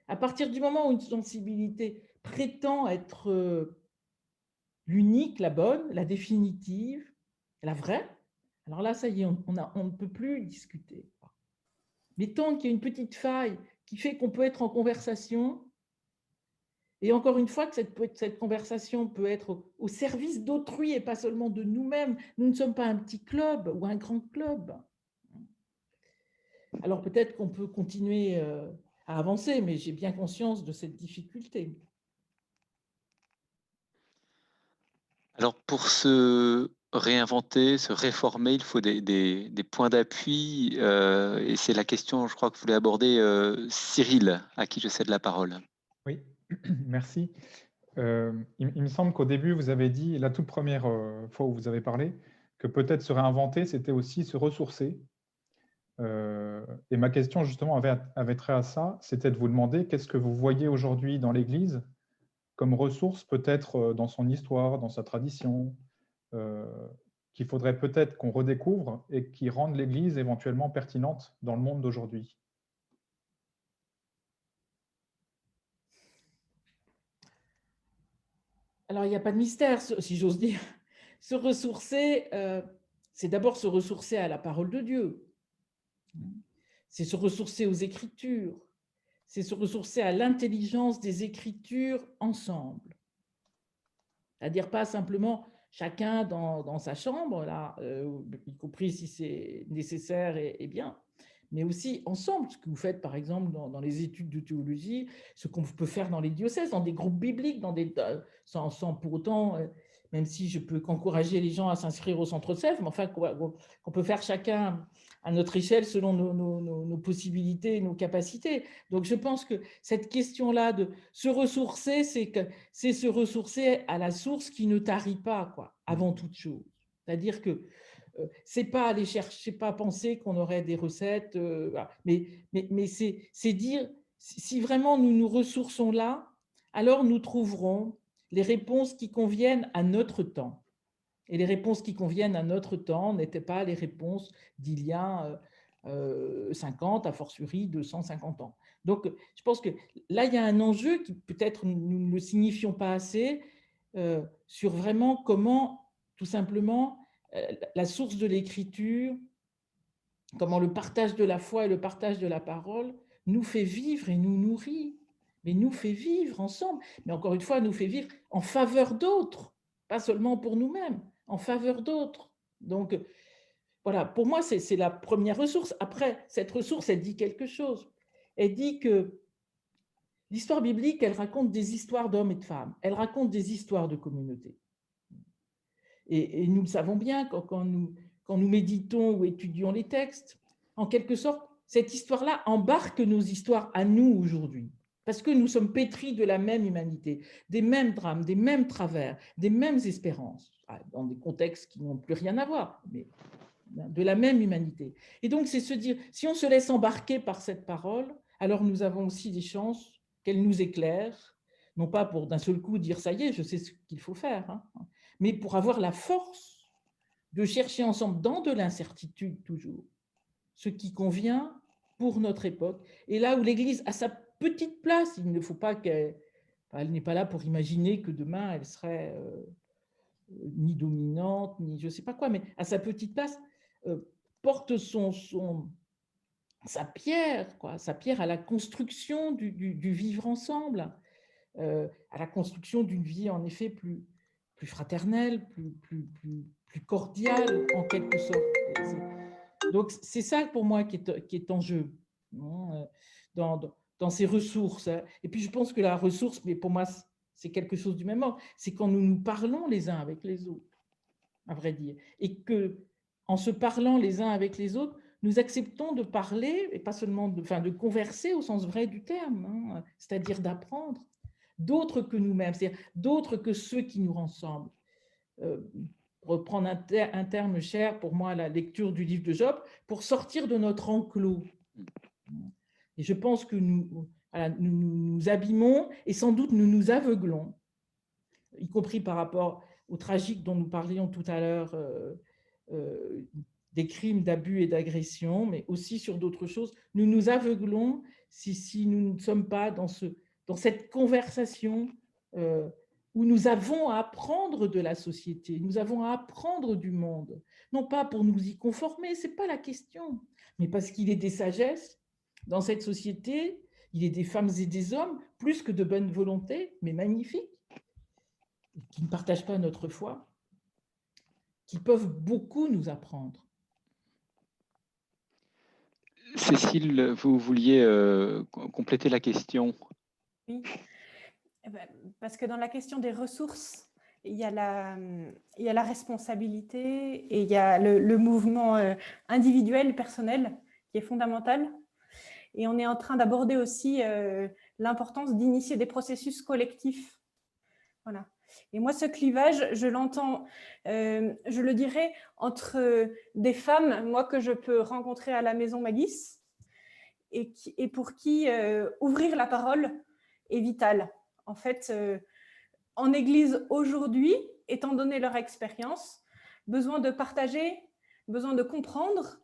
Speaker 4: à partir du moment où une sensibilité prétend être l'unique, la bonne, la définitive, la vraie, alors là, ça y est, on ne peut plus discuter. Mais tant qu'il y a une petite faille qui fait qu'on peut être en conversation, et encore une fois, que cette conversation peut être au service d'autrui et pas seulement de nous-mêmes. Nous ne sommes pas un petit club ou un grand club. Alors peut-être qu'on peut continuer à avancer, mais j'ai bien conscience de cette difficulté.
Speaker 2: Alors pour se réinventer, se réformer, il faut des points d'appui, et c'est la question, je crois, que vous voulez aborder, Cyril, à qui je cède la parole.
Speaker 6: Oui, merci. Il me semble qu'au début, vous avez dit, la toute première fois où vous avez parlé, que peut-être se réinventer, c'était aussi se ressourcer. Et ma question, justement, avait trait à ça, c'était de vous demander qu'est-ce que vous voyez aujourd'hui dans l'Église comme ressource, peut-être dans son histoire, dans sa tradition, qu'il faudrait peut-être qu'on redécouvre et qui rendent l'Église éventuellement pertinente dans le monde d'aujourd'hui.
Speaker 4: Alors, il n'y a pas de mystère, si j'ose dire. Se ressourcer, c'est d'abord se ressourcer à la parole de Dieu. C'est se ressourcer aux Écritures. C'est se ressourcer à l'intelligence des Écritures ensemble. C'est-à-dire pas simplement chacun dans sa chambre, là, y compris si c'est nécessaire et bien, mais aussi ensemble, ce que vous faites par exemple dans les études de théologie, ce qu'on peut faire dans les diocèses, dans des groupes bibliques, sans pour autant, même si je peux qu'encourager les gens à s'inscrire au Centre Sèvres, mais enfin qu'on peut faire chacun à notre échelle selon nos possibilités et nos capacités. Donc je pense que cette question-là de se ressourcer, c'est se ressourcer à la source qui ne tarit pas, quoi, avant toute chose. C'est-à-dire que c'est pas aller chercher, pas penser qu'on aurait des recettes, mais c'est dire, si vraiment nous nous ressourçons là, alors nous trouverons les réponses qui conviennent à notre temps. Et les réponses qui conviennent à notre temps n'étaient pas les réponses d'il y a 50, a fortiori 250 ans. Donc, je pense que là, il y a un enjeu qui peut-être nous ne le signifions pas assez sur vraiment comment, tout simplement, la source de l'écriture, comment le partage de la foi et le partage de la parole nous fait vivre et nous nourrit, mais nous fait vivre ensemble. Mais encore une fois, nous fait vivre en faveur d'autres, pas seulement pour nous-mêmes, en faveur d'autres. Donc, voilà, pour moi, c'est la première ressource. Après, cette ressource, elle dit quelque chose. Elle dit que l'histoire biblique, elle raconte des histoires d'hommes et de femmes. Elle raconte des histoires de communautés. Et nous le savons bien quand nous méditons ou étudions les textes, en quelque sorte, cette histoire-là embarque nos histoires à nous aujourd'hui, parce que nous sommes pétris de la même humanité, des mêmes drames, des mêmes travers, des mêmes espérances, dans des contextes qui n'ont plus rien à voir. Mais de la même humanité. Et donc, c'est se dire, si on se laisse embarquer par cette parole, alors nous avons aussi des chances qu'elle nous éclaire, non pas pour d'un seul coup dire « ça y est, je sais ce qu'il faut faire hein, », mais pour avoir la force de chercher ensemble, dans de l'incertitude toujours, ce qui convient pour notre époque. Et là où l'Église a sa petite place, il ne faut pas qu'elle n'est pas là pour imaginer que demain, elle serait ni dominante, ni je ne sais pas quoi, mais à sa petite place, porte sa pierre, sa pierre à la construction du vivre ensemble, à la construction d'une vie en effet plus fraternelle, plus cordiale en quelque sorte. Donc c'est ça pour moi qui est en jeu dans ces ressources. Et puis je pense que la ressource, mais pour moi c'est quelque chose du même ordre, c'est quand nous nous parlons les uns avec les autres, à vrai dire, et que en se parlant les uns avec les autres, nous acceptons de parler, et pas seulement de converser au sens vrai du terme, c'est-à-dire d'apprendre d'autres que nous-mêmes, c'est-à-dire d'autres que ceux qui nous rassemblent. Reprendre un terme cher pour moi, la lecture du livre de Job, pour sortir de notre enclos. Et je pense que nous nous abîmons et sans doute nous nous aveuglons, y compris par rapport au tragique dont nous parlions tout à l'heure, des crimes d'abus et d'agression, mais aussi sur d'autres choses. Nous nous aveuglons si nous ne sommes pas dans cette conversation où nous avons à apprendre de la société, nous avons à apprendre du monde, non pas pour nous y conformer, ce n'est pas la question, mais parce qu'il est des sagesses dans cette société, il est des femmes et des hommes, plus que de bonne volonté, mais magnifiques, qui ne partagent pas notre foi, qui peuvent beaucoup nous apprendre.
Speaker 2: Cécile, vous vouliez compléter la question.
Speaker 5: Oui, parce que dans la question des ressources, il y a la responsabilité et il y a le mouvement individuel, personnel, qui est fondamental. Et on est en train d'aborder aussi l'importance d'initier des processus collectifs. Voilà. Et moi, ce clivage, je l'entends, je le dirais, entre des femmes, moi, que je peux rencontrer à la maison Magis, et pour qui ouvrir la parole est vital. En fait, en Église aujourd'hui, étant donné leur expérience, besoin de partager, besoin de comprendre,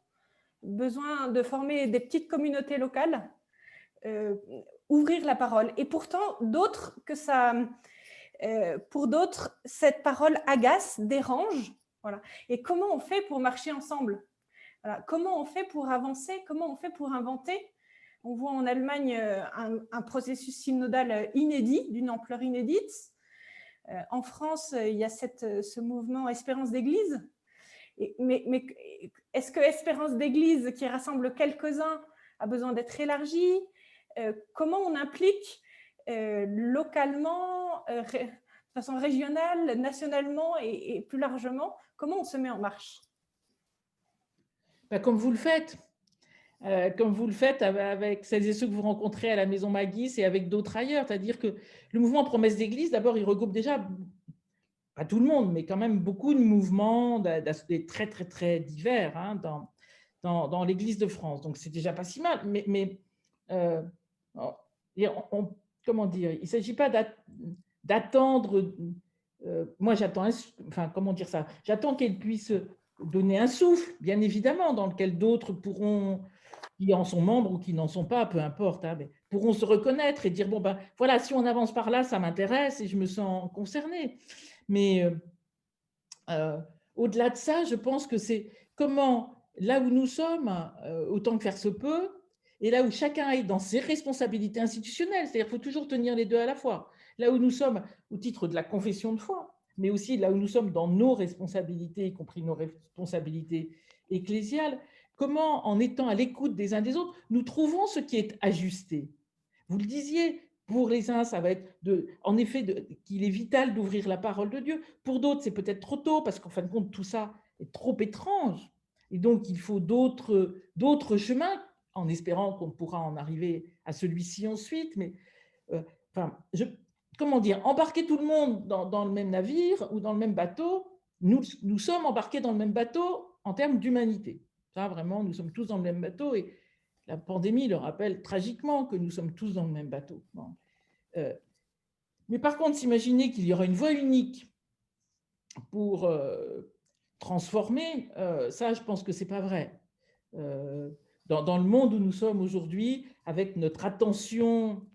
Speaker 5: besoin de former des petites communautés locales, ouvrir la parole. Et pourtant, pour d'autres, cette parole agace, dérange. Voilà. Et comment on fait pour marcher ensemble? Voilà. Comment on fait pour avancer? Comment on fait pour inventer? On voit en Allemagne un processus synodal inédit, d'une ampleur inédite. En France, il y a ce mouvement Espérance d'Église. Mais est-ce que Espérance d'Église, qui rassemble quelques-uns, a besoin d'être élargie? Comment on implique localement, de façon régionale, nationalement et plus largement, comment on se met en marche?
Speaker 4: Comme vous le faites. Comme vous le faites avec celles et ceux que vous rencontrez à la Maison Magis et avec d'autres ailleurs. C'est-à-dire que le mouvement Promesse d'Église, d'abord, il regroupe déjà, pas tout le monde, mais quand même beaucoup de mouvements très, très, très divers hein, dans l'Église de France. Donc, c'est déjà pas si mal. Mais comment dire, il ne s'agit pas d'attendre... moi, j'attends, comment dire ça? J'attends qu'elle puisse donner un souffle, bien évidemment, dans lequel d'autres pourront... qui en sont membres ou qui n'en sont pas, peu importe, hein, mais pourront se reconnaître et dire, bon, ben voilà, si on avance par là, ça m'intéresse et je me sens concernée. Mais au-delà de ça, je pense que c'est comment, là où nous sommes, autant que faire se peut, et là où chacun est dans ses responsabilités institutionnelles, c'est-à-dire qu'il faut toujours tenir les deux à la fois. Là où nous sommes au titre de la confession de foi, mais aussi là où nous sommes dans nos responsabilités, y compris nos responsabilités ecclésiales, comment, en étant à l'écoute des uns des autres, nous trouvons ce qui est ajusté. Vous le disiez, pour les uns, ça va être en effet qu'il est vital d'ouvrir la parole de Dieu. Pour d'autres, c'est peut-être trop tôt, parce qu'en fin de compte, tout ça est trop étrange. Et donc, il faut d'autres chemins, en espérant qu'on pourra en arriver à celui-ci ensuite. Mais comment dire, embarquer tout le monde dans le même navire ou dans le même bateau, nous sommes embarqués dans le même bateau, en termes d'humanité. Ça, vraiment, nous sommes tous dans le même bateau et la pandémie le rappelle tragiquement que nous sommes tous dans le même bateau. Bon. Mais par contre, s'imaginer qu'il y aura une voie unique pour transformer, ça, je pense que ce n'est pas vrai. Dans le monde où nous sommes aujourd'hui, avec notre attention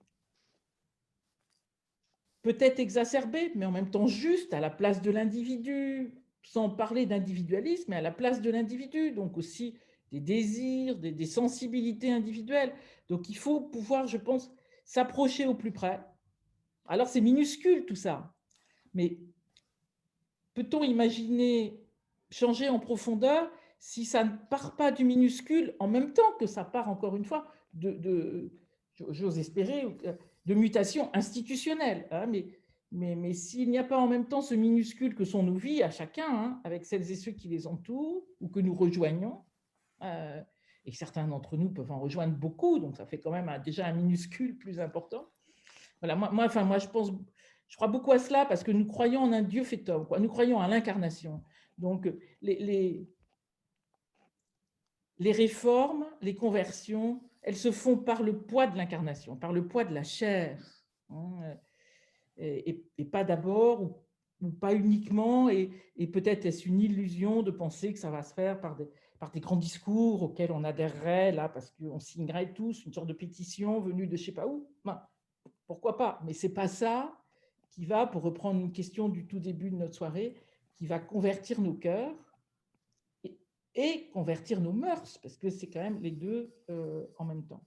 Speaker 4: peut-être exacerbée, mais en même temps juste à la place de l'individu, sans parler d'individualisme, mais à la place de l'individu, donc aussi des désirs, des sensibilités individuelles. Donc il faut pouvoir, je pense, s'approcher au plus près. Alors c'est minuscule tout ça, mais peut-on imaginer changer en profondeur si ça ne part pas du minuscule en même temps que ça part, encore une fois, j'ose espérer, de mutations institutionnelles. Hein, mais s'il n'y a pas en même temps ce minuscule que sont nos vies à chacun, hein, avec celles et ceux qui les entourent ou que nous rejoignons, et certains d'entre nous peuvent en rejoindre beaucoup, donc ça fait quand même déjà un minuscule plus important. Voilà, moi, je crois beaucoup à cela parce que nous croyons en un Dieu fait homme, quoi. Nous croyons à l'incarnation. Donc, les réformes, les conversions, elles se font par le poids de l'incarnation, par le poids de la chair, hein, et pas d'abord ou pas uniquement, et peut-être est-ce une illusion de penser que ça va se faire par des grands discours auxquels on adhérerait, là, parce qu'on signerait tous une sorte de pétition venue de je ne sais pas où. Ben, pourquoi pas? Mais ce n'est pas ça qui va, pour reprendre une question du tout début de notre soirée, qui va convertir nos cœurs et convertir nos mœurs, parce que c'est quand même les deux en même temps.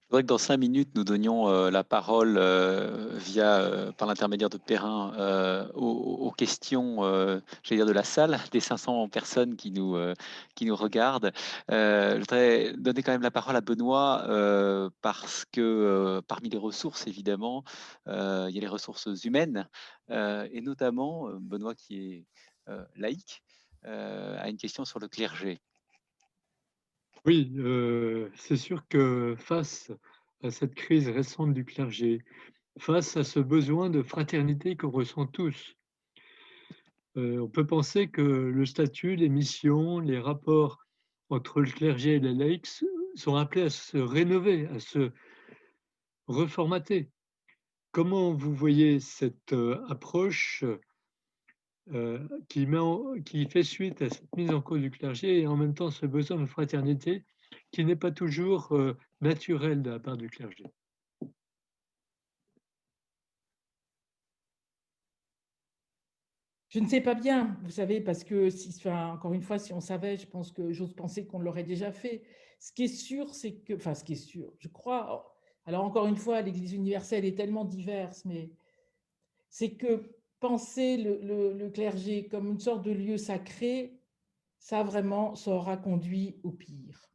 Speaker 2: Je voudrais que dans 5 minutes, nous donnions la parole par l'intermédiaire de Perrin aux questions, j'allais dire de la salle, des 500 personnes qui nous regardent. Je voudrais donner quand même la parole à Benoît parce que parmi les ressources, évidemment, il y a les ressources humaines et notamment Benoît qui est laïque a une question sur le clergé.
Speaker 7: Oui, c'est sûr que face à cette crise récente du clergé, face à ce besoin de fraternité qu'on ressent tous, on peut penser que le statut, les missions, les rapports entre le clergé et les laïcs sont appelés à se rénover, à se reformater. Comment vous voyez cette approche qui fait suite à cette mise en cause du clergé et en même temps ce besoin de fraternité qui n'est pas toujours naturel de la part du clergé?
Speaker 4: Je ne sais pas bien, vous savez, parce que, encore une fois, si on savait, je pense que j'ose penser qu'on l'aurait déjà fait. Ce qui est sûr, c'est que, enfin, ce qui est sûr, je crois, alors encore une fois, l'Église universelle est tellement diverse, mais c'est que penser le clergé comme une sorte de lieu sacré, ça vraiment, ça aura conduit au pire.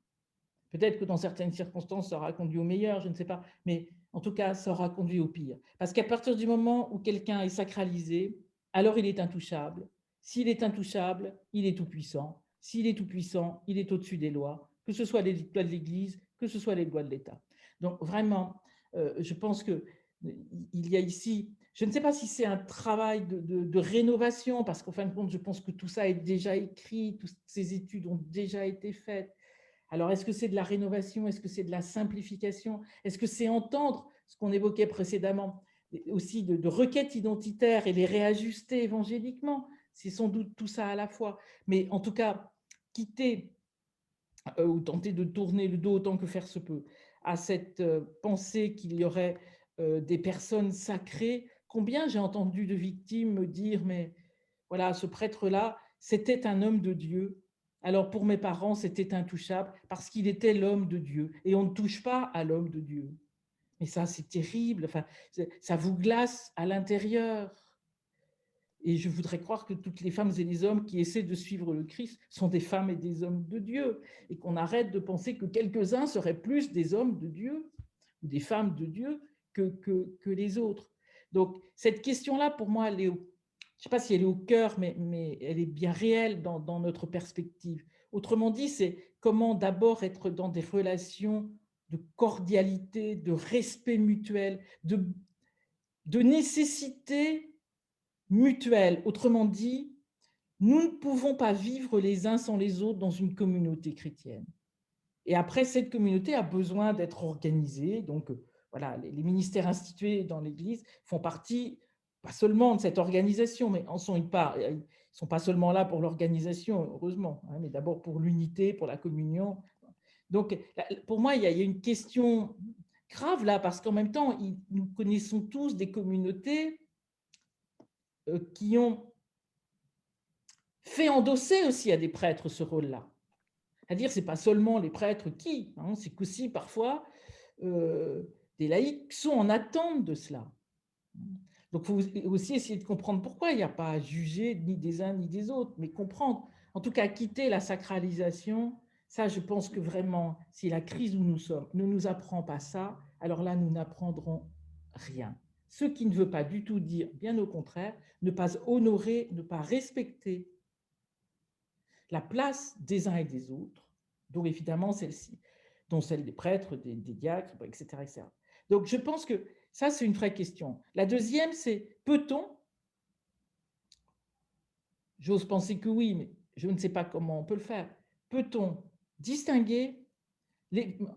Speaker 4: Peut-être que dans certaines circonstances, ça aura conduit au meilleur, je ne sais pas, mais en tout cas, ça aura conduit au pire. Parce qu'à partir du moment où quelqu'un est sacralisé, alors il est intouchable. S'il est intouchable, il est tout-puissant. S'il est tout-puissant, il est au-dessus des lois, que ce soit les lois de l'Église, que ce soit les lois de l'État. Donc vraiment, je pense qu'il y a ici, je ne sais pas si c'est un travail de rénovation, parce qu'en fin de compte, je pense que tout ça est déjà écrit, toutes ces études ont déjà été faites. Alors, est-ce que c'est de la rénovation? Est-ce que c'est de la simplification? Est-ce que c'est entendre ce qu'on évoquait précédemment, aussi de requêtes identitaires et les réajuster évangéliquement? C'est sans doute tout ça à la fois. Mais en tout cas, quitter ou tenter de tourner le dos autant que faire se peut à cette pensée qu'il y aurait des personnes sacrées. Combien j'ai entendu de victimes me dire, mais voilà, ce prêtre-là, c'était un homme de Dieu. Alors pour mes parents, c'était intouchable parce qu'il était l'homme de Dieu. Et on ne touche pas à l'homme de Dieu. Mais ça, c'est terrible. Enfin, ça vous glace à l'intérieur. Et je voudrais croire que toutes les femmes et les hommes qui essaient de suivre le Christ sont des femmes et des hommes de Dieu. Et qu'on arrête de penser que quelques-uns seraient plus des hommes de Dieu ou des femmes de Dieu que les autres. Donc, cette question-là, pour moi, elle est je ne sais pas si elle est au cœur, mais elle est bien réelle dans notre perspective. Autrement dit, c'est comment d'abord être dans des relations de cordialité, de respect mutuel, de nécessité mutuelle. Autrement dit, nous ne pouvons pas vivre les uns sans les autres dans une communauté chrétienne. Et après, cette communauté a besoin d'être organisée. Donc, voilà, les ministères institués dans l'Église font partie, pas seulement de cette organisation, mais en sont une part. Ils ne sont pas seulement là pour l'organisation, heureusement, hein, mais d'abord pour l'unité, pour la communion. Donc, pour moi, il y a une question grave là, parce qu'en même temps, nous connaissons tous des communautés qui ont fait endosser aussi à des prêtres ce rôle-là. C'est-à-dire, ce n'est pas seulement les prêtres qui, hein, c'est qu'aussi parfois des laïcs sont en attente de cela. Donc, il faut aussi essayer de comprendre pourquoi il n'y a pas à juger ni des uns ni des autres, mais comprendre, en tout cas quitter la sacralisation. Ça, je pense que vraiment, si la crise où nous sommes ne nous apprend pas ça, alors là, nous n'apprendrons rien. Ce qui ne veut pas du tout dire, bien au contraire, ne pas honorer, ne pas respecter la place des uns et des autres, dont évidemment celle-ci, dont celle des prêtres, des diacres, etc., etc. Donc je pense que ça, c'est une vraie question. La deuxième, c'est peut-on, j'ose penser que oui, mais je ne sais pas comment on peut le faire, peut-on distinguer,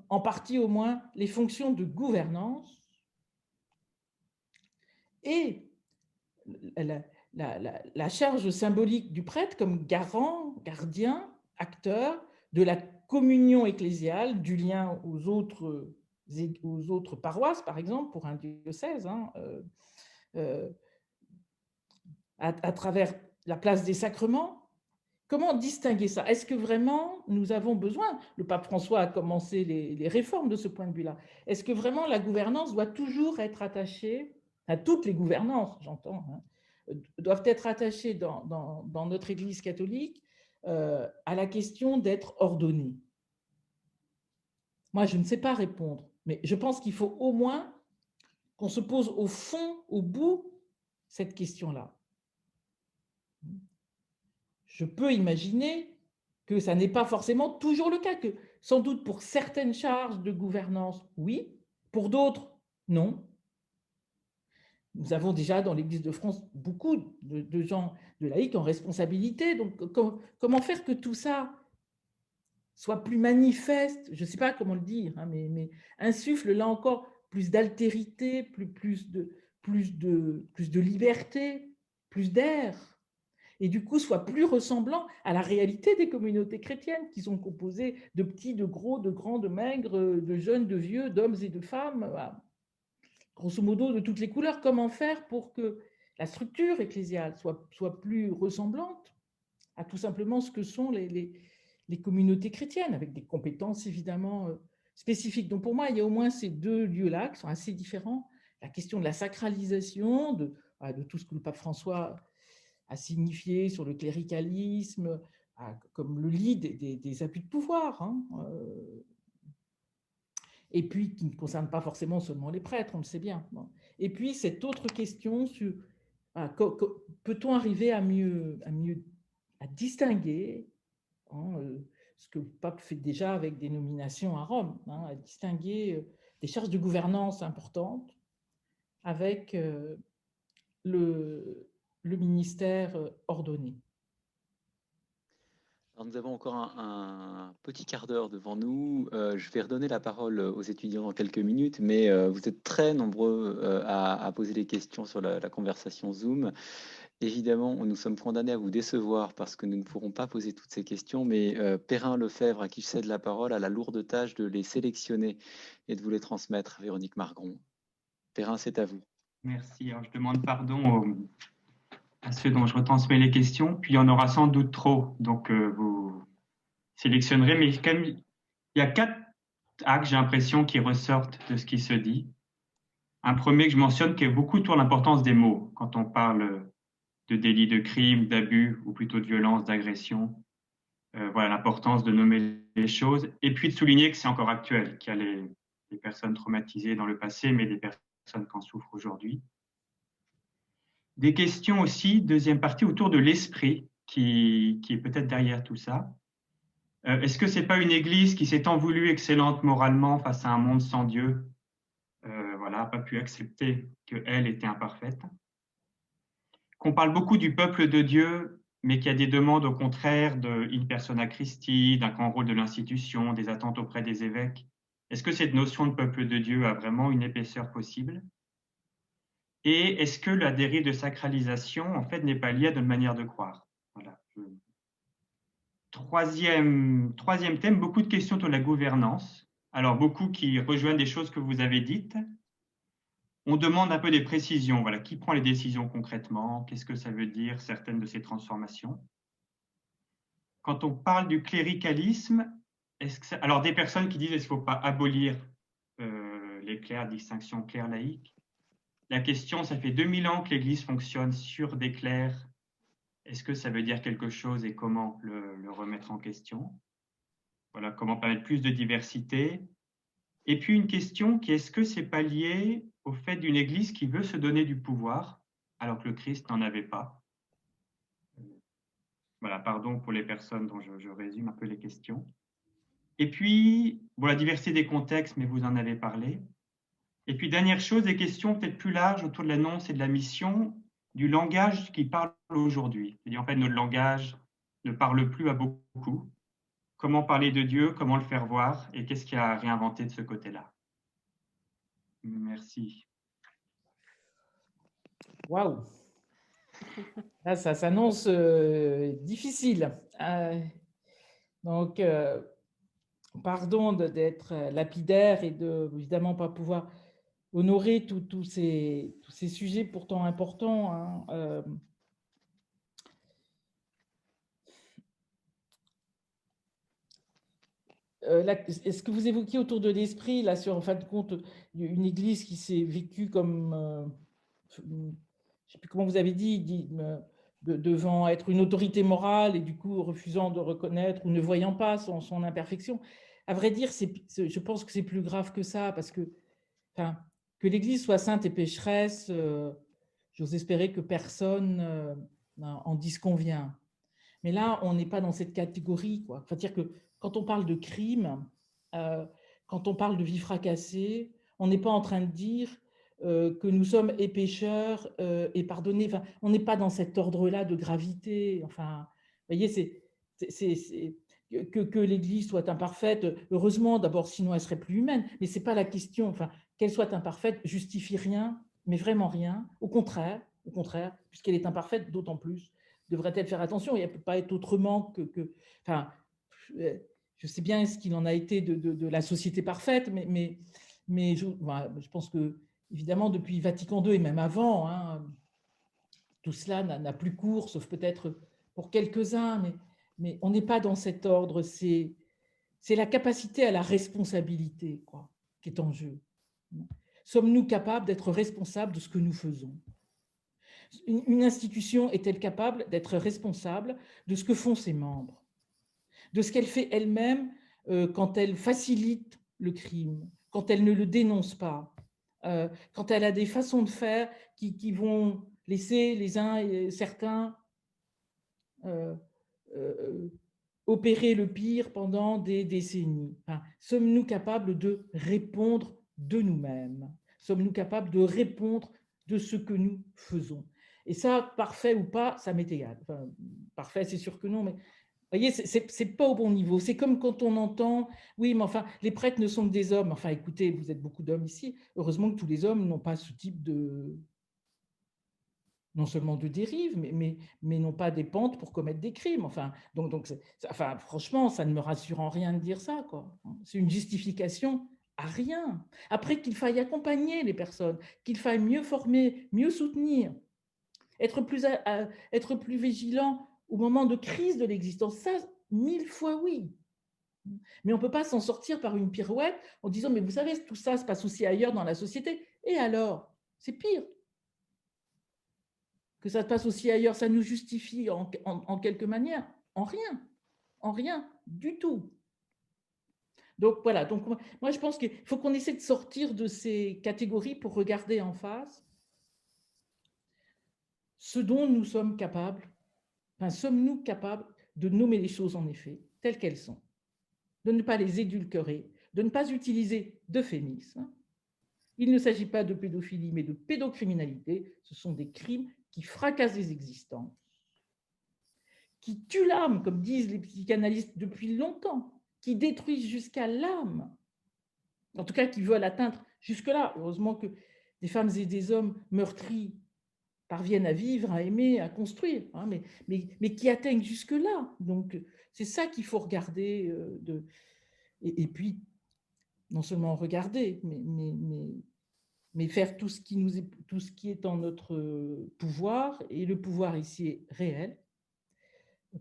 Speaker 4: en partie au moins, les fonctions de gouvernance et la charge symbolique du prêtre comme garant, gardien, acteur de la communion ecclésiale, du lien aux autres paroisses, par exemple, pour un diocèse, hein, à travers la place des sacrements. Comment distinguer ça? Est-ce que vraiment nous avons besoin, le pape François a commencé les réformes de ce point de vue-là, est-ce que vraiment la gouvernance doit toujours être attachée, à toutes les gouvernances, j'entends, hein, doivent être attachées dans notre Église catholique à la question d'être ordonnée? Moi, je ne sais pas répondre, mais je pense qu'il faut au moins qu'on se pose au fond, au bout, cette question-là. Je peux imaginer que ça n'est pas forcément toujours le cas, que sans doute pour certaines charges de gouvernance, oui, pour d'autres, non. Nous avons déjà dans l'Église de France beaucoup de gens, de laïcs en responsabilité. Donc, comment faire que tout ça soit plus manifeste, je ne sais pas comment le dire, hein, mais insuffle là encore plus d'altérité, plus de liberté, plus d'air, et du coup soit plus ressemblant à la réalité des communautés chrétiennes qui sont composées de petits, de gros, de grands, de maigres, de jeunes, de vieux, d'hommes et de femmes, voilà. Grosso modo de toutes les couleurs. Comment faire pour que la structure ecclésiale soit plus ressemblante à tout simplement ce que sont les communautés chrétiennes, avec des compétences évidemment spécifiques. Donc pour moi, il y a au moins ces deux lieux-là qui sont assez différents. La question de la sacralisation, de tout ce que le pape François a signifié sur le cléricalisme, comme le lit des abus de pouvoir, hein, et puis qui ne concerne pas forcément seulement les prêtres, on le sait bien. Et puis cette autre question sur peut-on arriver à distinguer, hein, ce que le pape fait déjà avec des nominations à Rome, hein, à distinguer des charges de gouvernance importantes avec le ministère ordonné.
Speaker 2: Alors, nous avons encore un petit quart d'heure devant nous. Je vais redonner la parole aux étudiants dans quelques minutes, mais vous êtes très nombreux à poser des questions sur la conversation Zoom. Évidemment, nous sommes condamnés à vous décevoir parce que nous ne pourrons pas poser toutes ces questions, mais Perrin Lefebvre, à qui je cède la parole, a la lourde tâche de les sélectionner et de vous les transmettre. Véronique Margron. Perrin, c'est à vous.
Speaker 8: Merci. Alors, je demande pardon à ceux dont je retransmets les questions, puis il y en aura sans doute trop, donc vous sélectionnerez, mais quand même, il y a 4 axes, j'ai l'impression, qui ressortent de ce qui se dit. Un premier que je mentionne, qui est beaucoup sur l'importance des mots, quand on parle de délits de crime, d'abus, ou plutôt de violence, d'agression. Voilà l'importance de nommer les choses, et puis de souligner que c'est encore actuel, qu'il y a les personnes traumatisées dans le passé, mais des personnes qui en souffrent aujourd'hui. Des questions aussi, deuxième partie, autour de l'esprit qui est peut-être derrière tout ça. Est-ce que ce n'est pas une église qui s'étant voulue excellente moralement face à un monde sans Dieu, n'a pas pu accepter qu'elle était imparfaite? Qu'on parle beaucoup du peuple de Dieu, mais qu'il y a des demandes au contraire de in persona Christi, d'un grand rôle de l'institution, des attentes auprès des évêques. Est-ce que cette notion de peuple de Dieu a vraiment une épaisseur possible? Et est-ce que la dérive de sacralisation, en fait, n'est pas liée à notre manière de croire? Voilà. Troisième thème, beaucoup de questions sur la gouvernance. Alors, beaucoup qui rejoignent des choses que vous avez dites. On demande un peu des précisions. Voilà, qui prend les décisions concrètement? Qu'est-ce que ça veut dire, certaines de ces transformations? Quand on parle du cléricalisme, alors des personnes qui disent est-ce qu'il ne faut pas abolir les clercs, distinction clerc-laïque? La question, ça fait 2000 ans que l'Église fonctionne sur des clercs. Est-ce que ça veut dire quelque chose et comment le remettre en question? Voilà, comment permettre plus de diversité? Et puis une question qui est-ce que ce n'est pas lié au fait d'une Église qui veut se donner du pouvoir alors que le Christ n'en avait pas? Voilà, pardon pour les personnes dont je résume un peu les questions. Et puis, bon, la diversité des contextes, mais vous en avez parlé. Et puis, dernière chose, des questions peut-être plus larges autour de l'annonce et de la mission, du langage qui parle aujourd'hui. C'est-à-dire, en fait, notre langage ne parle plus à beaucoup. Comment parler de Dieu, comment le faire voir, et qu'est-ce qu'il y a à réinventer de ce côté-là? Merci.
Speaker 4: Waouh! Là, ça s'annonce difficile. Donc, pardon d'être lapidaire et de évidemment pas pouvoir honorer tous ces sujets pourtant importants. Hein. Ce que vous évoquiez autour de l'esprit, là, sur en fin de compte, une église qui s'est vécue comme, je ne sais plus comment vous avez dit devant être une autorité morale et du coup refusant de reconnaître ou ne voyant pas son imperfection. À vrai dire, je pense que c'est plus grave que ça, parce que l'Église soit sainte et pécheresse, j'ose espérer que personne en disconvient. Mais là, on n'est pas dans cette catégorie, quoi. C'est-à-dire que quand on parle de crime, quand on parle de vie fracassée, on n'est pas en train de dire que nous sommes et pécheurs et pardonnés. Enfin, on n'est pas dans cet ordre-là de gravité. Enfin, vous voyez, que l'Église soit imparfaite. Heureusement, d'abord, sinon elle serait plus humaine. Mais c'est pas la question. Enfin, qu'elle soit imparfaite justifie rien, mais vraiment rien. Au contraire, puisqu'elle est imparfaite, d'autant plus devrait-elle faire attention. Et elle ne peut pas être autrement enfin, je sais bien ce qu'il en a été de la société parfaite, mais je pense que, évidemment, depuis Vatican II et même avant, hein, tout cela n'a plus cours, sauf peut-être pour quelques-uns, mais on n'est pas dans cet ordre. C'est la capacité à la responsabilité, quoi, qui est en jeu. Sommes-nous capables d'être responsables de ce que nous faisons? Une institution est-elle capable d'être responsable de ce que font ses membres, de ce qu'elle fait elle-même quand elle facilite le crime, quand elle ne le dénonce pas, quand elle a des façons de faire qui vont laisser les uns et certains opérer le pire pendant des décennies? Enfin, sommes-nous capables de répondre de nous-mêmes? Sommes-nous capables de répondre de ce que nous faisons? Et ça, parfait ou pas, ça m'est égal. Enfin, parfait, c'est sûr que non, mais vous voyez, c'est pas au bon niveau. C'est comme quand on entend, oui, mais enfin, les prêtres ne sont que des hommes. Enfin, écoutez, vous êtes beaucoup d'hommes ici. Heureusement que tous les hommes n'ont pas ce type de, non seulement de dérive, mais n'ont pas des pentes pour commettre des crimes. Enfin, enfin, franchement, ça ne me rassure en rien de dire ça, quoi. C'est une justification à rien. Après, qu'il faille accompagner les personnes, qu'il faille mieux former, mieux soutenir, être plus vigilant au moment de crise de l'existence, ça, 1000 fois oui. Mais on ne peut pas s'en sortir par une pirouette en disant, mais vous savez, tout ça se passe aussi ailleurs dans la société. Et alors, c'est pire. Que ça se passe aussi ailleurs, ça nous justifie en quelque manière? En rien du tout. Donc voilà, donc moi je pense qu'il faut qu'on essaie de sortir de ces catégories pour regarder en face ce dont nous sommes capables. Enfin, sommes-nous capables de nommer les choses en effet telles qu'elles sont, de ne pas les édulcorer, de ne pas utiliser d'euphémisme. Il ne s'agit pas de pédophilie, mais de pédocriminalité. Ce sont des crimes qui fracassent les existences. qui tuent l'âme, comme disent les psychanalystes depuis longtemps, qui détruisent jusqu'à l'âme, en tout cas qui veulent atteindre jusque-là. Heureusement que des femmes et des hommes meurtris parviennent à vivre, à aimer, à construire, hein, mais qui atteignent jusque-là. Donc, c'est ça qu'il faut regarder. Et puis, non seulement regarder, mais faire tout ce qui est en notre pouvoir, et le pouvoir ici est réel,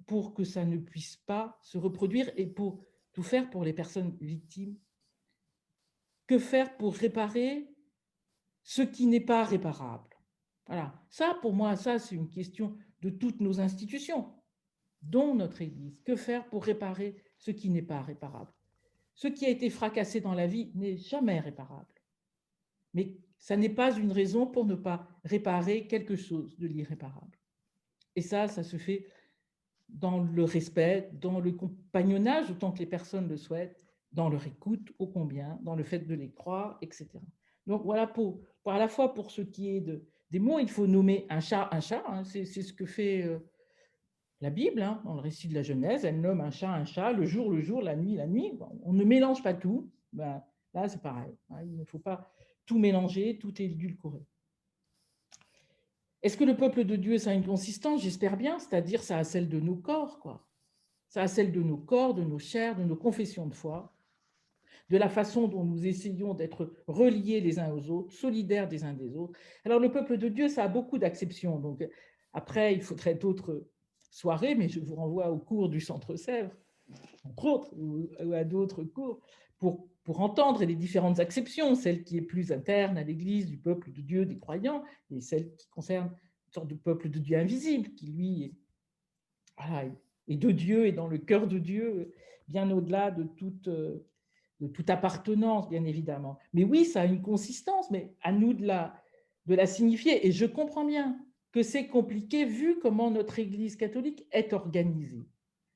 Speaker 4: pour que ça ne puisse pas se reproduire et pour tout faire pour les personnes victimes. Que faire pour réparer ce qui n'est pas réparable? Voilà, ça pour moi, ça c'est une question de toutes nos institutions, dont notre Église. Que faire pour réparer ce qui n'est pas réparable? Ce qui a été fracassé dans la vie n'est jamais réparable. Mais ça n'est pas une raison pour ne pas réparer quelque chose de l'irréparable. Et ça se fait dans le respect, dans le compagnonnage, autant que les personnes le souhaitent, dans leur écoute, ô combien, dans le fait de les croire, etc. Donc voilà, pour à la fois pour ce qui est des mots, il faut nommer un chat, hein, c'est ce que fait la Bible, hein, dans le récit de la Genèse, elle nomme un chat, le jour, la nuit. Bon, on ne mélange pas tout, ben, là c'est pareil, hein, il ne faut pas tout mélanger, tout édulcorer. Est-ce que le peuple de Dieu, ça a une consistance? J'espère bien, c'est-à-dire ça a celle de nos corps, quoi. Ça a celle de nos corps, de nos chairs, de nos confessions de foi, de la façon dont nous essayons d'être reliés les uns aux autres, solidaires des uns des autres. Alors le peuple de Dieu, ça a beaucoup d'acceptions. Donc après, il faudrait d'autres soirées, mais je vous renvoie au cours du Centre Sèvres, entre autres, ou à d'autres cours, pour entendre les différentes acceptions, celle qui est plus interne à l'Église, du peuple de Dieu, des croyants, et celle qui concerne une sorte de peuple de Dieu invisible, qui lui est de Dieu et dans le cœur de Dieu, bien au-delà de toute appartenance, bien évidemment. Mais oui, ça a une consistance, mais à nous de la signifier. Et je comprends bien que c'est compliqué vu comment notre Église catholique est organisée.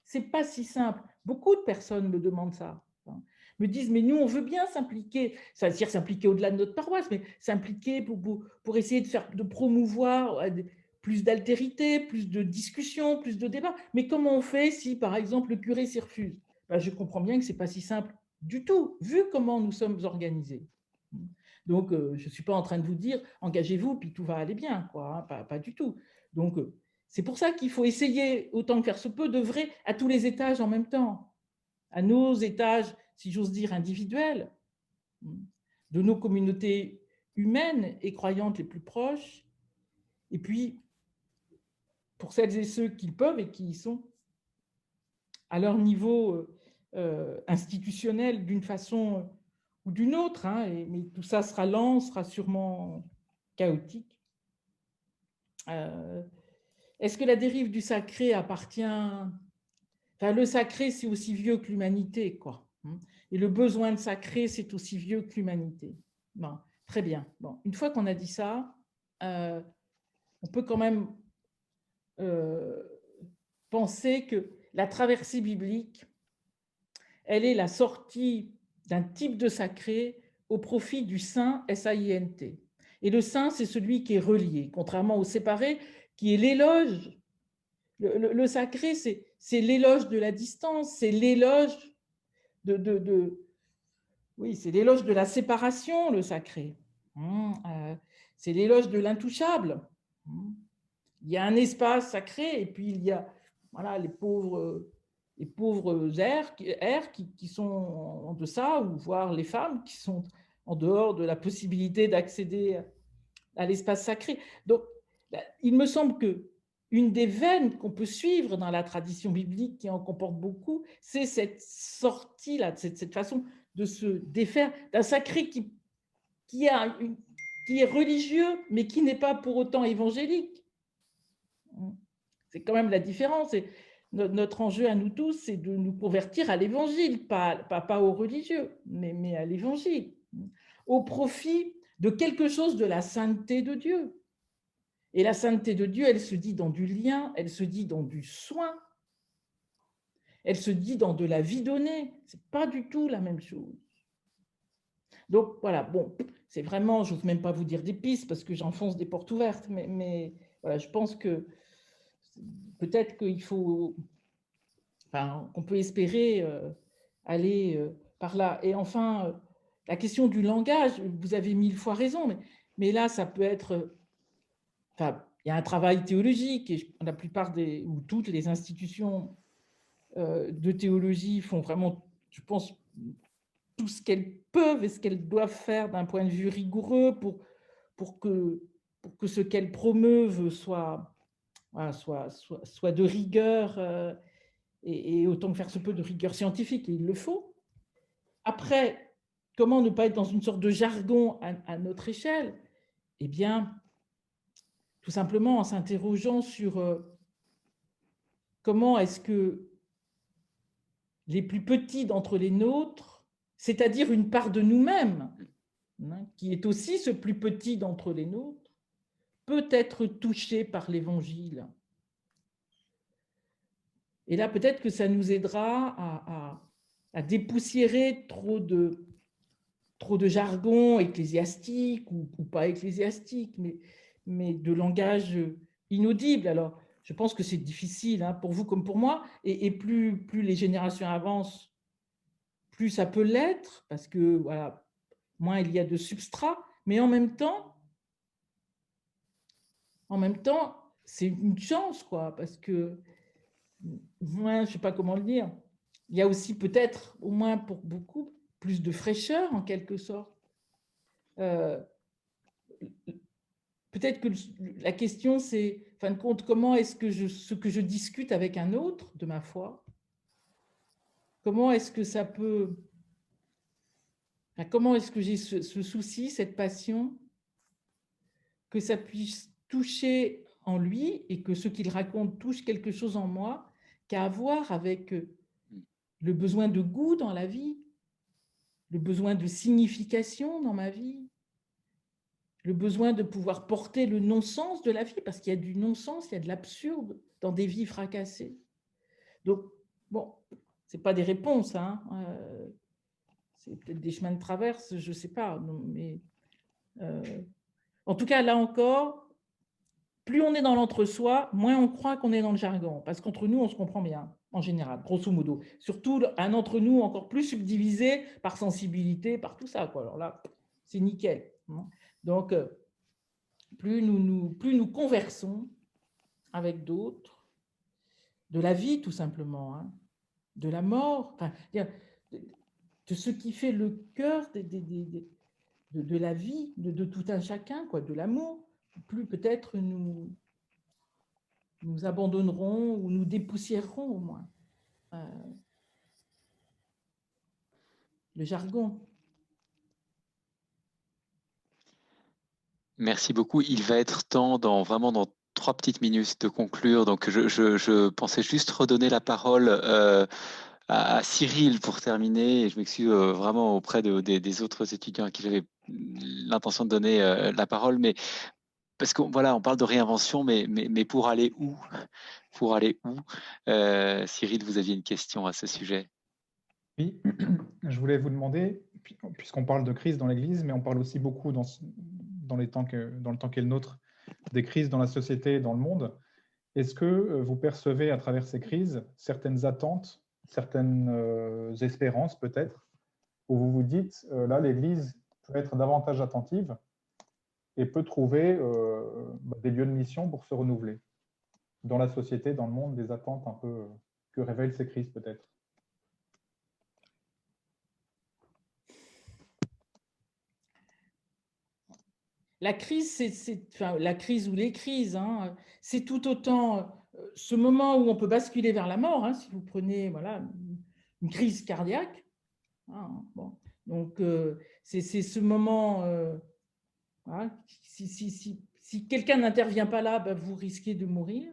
Speaker 4: Ce n'est pas si simple. Beaucoup de personnes me demandent ça, hein, me disent, mais nous, on veut bien s'impliquer, ça veut dire s'impliquer au-delà de notre paroisse, mais s'impliquer pour essayer de promouvoir plus d'altérité, plus de discussion, plus de débat. Mais comment on fait si, par exemple, le curé s'y refuse? Ben, je comprends bien que ce n'est pas si simple du tout, vu comment nous sommes organisés. Donc, je ne suis pas en train de vous dire, engagez-vous, puis tout va aller bien, quoi, hein, pas du tout. Donc, c'est pour ça qu'il faut essayer, autant que faire se peut, d'œuvrer à tous les étages en même temps, à nos étages, si j'ose dire, individuels, de nos communautés humaines et croyantes les plus proches, et puis, pour celles et ceux qui peuvent et qui y sont, à leur niveau institutionnel d'une façon ou d'une autre, hein, mais tout ça sera lent, sera sûrement chaotique. Est-ce que la dérive du sacré appartient... Enfin, le sacré, c'est aussi vieux que l'humanité, quoi. Et le besoin de sacré, c'est aussi vieux que l'humanité. Bon, très bien. Bon, une fois qu'on a dit ça, on peut quand même penser que la traversée biblique, elle est la sortie d'un type de sacré au profit du saint, S-A-I-N-T. Et le saint, c'est celui qui est relié, contrairement au séparé, qui est l'éloge. Le sacré, c'est l'éloge de la distance, c'est l'éloge oui, c'est l'éloge de la séparation, le sacré. C'est l'éloge de l'intouchable. Il y a un espace sacré et puis il y a voilà, les pauvres airs qui sont en deçà, ou voire les femmes qui sont en dehors de la possibilité d'accéder à l'espace sacré. Donc, il me semble qu'une des veines qu'on peut suivre dans la tradition biblique, qui en comporte beaucoup, c'est cette sortie-là, cette façon de se défaire d'un sacré qui est religieux, mais qui n'est pas pour autant évangélique. C'est quand même la différence. Et notre enjeu à nous tous, c'est de nous convertir à l'évangile, pas au religieux, mais à l'évangile, au profit de quelque chose de la sainteté de Dieu. Et la sainteté de Dieu, elle se dit dans du lien, elle se dit dans du soin, elle se dit dans de la vie donnée. Ce n'est pas du tout la même chose. Donc voilà, bon, c'est vraiment, je n'ose même pas vous dire des pistes parce que j'enfonce des portes ouvertes, mais voilà, je pense que peut-être qu'il faut, enfin, qu'on peut espérer aller par là. Et enfin, la question du langage, vous avez 1000 fois raison, mais là, ça peut être, enfin, il y a un travail théologique et la plupart ou toutes les institutions de théologie font vraiment, je pense, tout ce qu'elles peuvent et ce qu'elles doivent faire d'un point de vue rigoureux pour que ce qu'elles promeuvent soit de rigueur et autant que faire se peut de rigueur scientifique, et il le faut. Après, comment ne pas être dans une sorte de jargon à notre échelle? Eh bien, tout simplement en s'interrogeant sur comment est-ce que les plus petits d'entre les nôtres, c'est-à-dire une part de nous-mêmes, hein, qui est aussi ce plus petit d'entre les nôtres, peut être touché par l'Évangile. Et là, peut-être que ça nous aidera à dépoussiérer trop de jargon ecclésiastique ou pas ecclésiastique, mais de langage inaudible. Alors, je pense que c'est difficile hein, pour vous comme pour moi, et plus les générations avancent, plus ça peut l'être, parce que voilà, moins il y a de substrat, mais en même temps, c'est une chance, quoi, parce que moi, je ne sais pas comment le dire, il y a aussi peut-être, au moins pour beaucoup, plus de fraîcheur en quelque sorte. Peut-être que la question c'est, en fin de compte, comment est-ce que ce que je discute avec un autre de ma foi, comment est-ce que ça peut, enfin, comment est-ce que j'ai ce souci, cette passion, que ça puisse toucher en lui et que ce qu'il raconte touche quelque chose en moi, qu'à voir avec le besoin de goût dans la vie, le besoin de signification dans ma vie, le besoin de pouvoir porter le non-sens de la vie, parce qu'il y a du non-sens, il y a de l'absurde dans des vies fracassées. Donc, bon, ce n'est pas des réponses, hein, c'est peut-être des chemins de traverse, je ne sais pas, mais en tout cas, là encore, plus on est dans l'entre-soi, moins on croit qu'on est dans le jargon, parce qu'entre nous, on se comprend bien, en général, grosso modo. Surtout un entre nous encore plus subdivisé par sensibilité, par tout ça, quoi. Alors là, c'est nickel. Donc, plus nous conversons avec d'autres, de la vie tout simplement, hein, de la mort, enfin, de ce qui fait le cœur de la vie, de tout un chacun, quoi, de l'amour, plus peut-être nous abandonnerons ou nous dépoussiérerons au moins le jargon.
Speaker 2: Merci beaucoup. Il va être temps vraiment dans 3 petites minutes de conclure. Donc, je pensais juste redonner la parole à Cyril pour terminer. Et je m'excuse vraiment auprès des autres étudiants à qui j'avais l'intention de donner la parole. Mais parce qu'on voilà, on parle de réinvention, mais pour aller où? Pour aller où? Cyril, vous aviez une question à ce sujet.
Speaker 6: Oui, je voulais vous demander, puisqu'on parle de crise dans l'Église, mais on parle aussi beaucoup dans le temps qui est le nôtre, des crises dans la société et dans le monde. Est-ce que vous percevez à travers ces crises certaines attentes, certaines espérances peut-être, où vous vous dites, là, l'Église peut être davantage attentive et peut trouver des lieux de mission pour se renouveler dans la société, dans le monde, des attentes un peu que révèlent ces crises peut-être?
Speaker 4: La crise, enfin, la crise ou les crises, hein, c'est tout autant ce moment où on peut basculer vers la mort, hein, si vous prenez voilà, une crise cardiaque. Hein, bon. Donc, c'est ce moment, voilà, si quelqu'un n'intervient pas là, ben, vous risquez de mourir.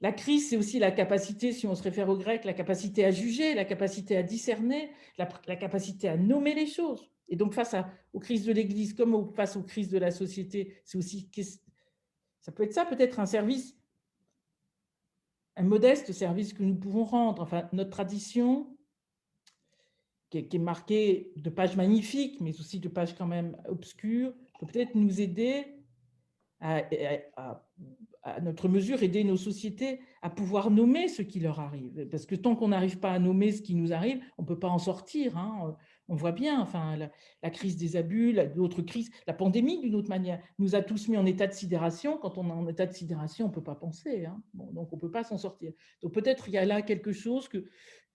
Speaker 4: La crise, c'est aussi la capacité, si on se réfère au grec, la capacité à juger, la capacité à discerner, la capacité à nommer les choses. Et donc, face aux crises de l'Église comme face aux crises de la société, c'est aussi, ça peut être ça, peut-être un service, un modeste service que nous pouvons rendre. Enfin, notre tradition, qui est marquée de pages magnifiques, mais aussi de pages quand même obscures, peut peut-être nous aider à à notre mesure, aider nos sociétés à pouvoir nommer ce qui leur arrive. Parce que tant qu'on n'arrive pas à nommer ce qui nous arrive, on ne peut pas en sortir. Hein. On voit bien, enfin, la crise des abus, d'autres crises, la pandémie, d'une autre manière, nous a tous mis en état de sidération. Quand on est en état de sidération, on ne peut pas penser. Hein. Bon, donc, on ne peut pas s'en sortir. Donc, peut-être il y a là quelque chose que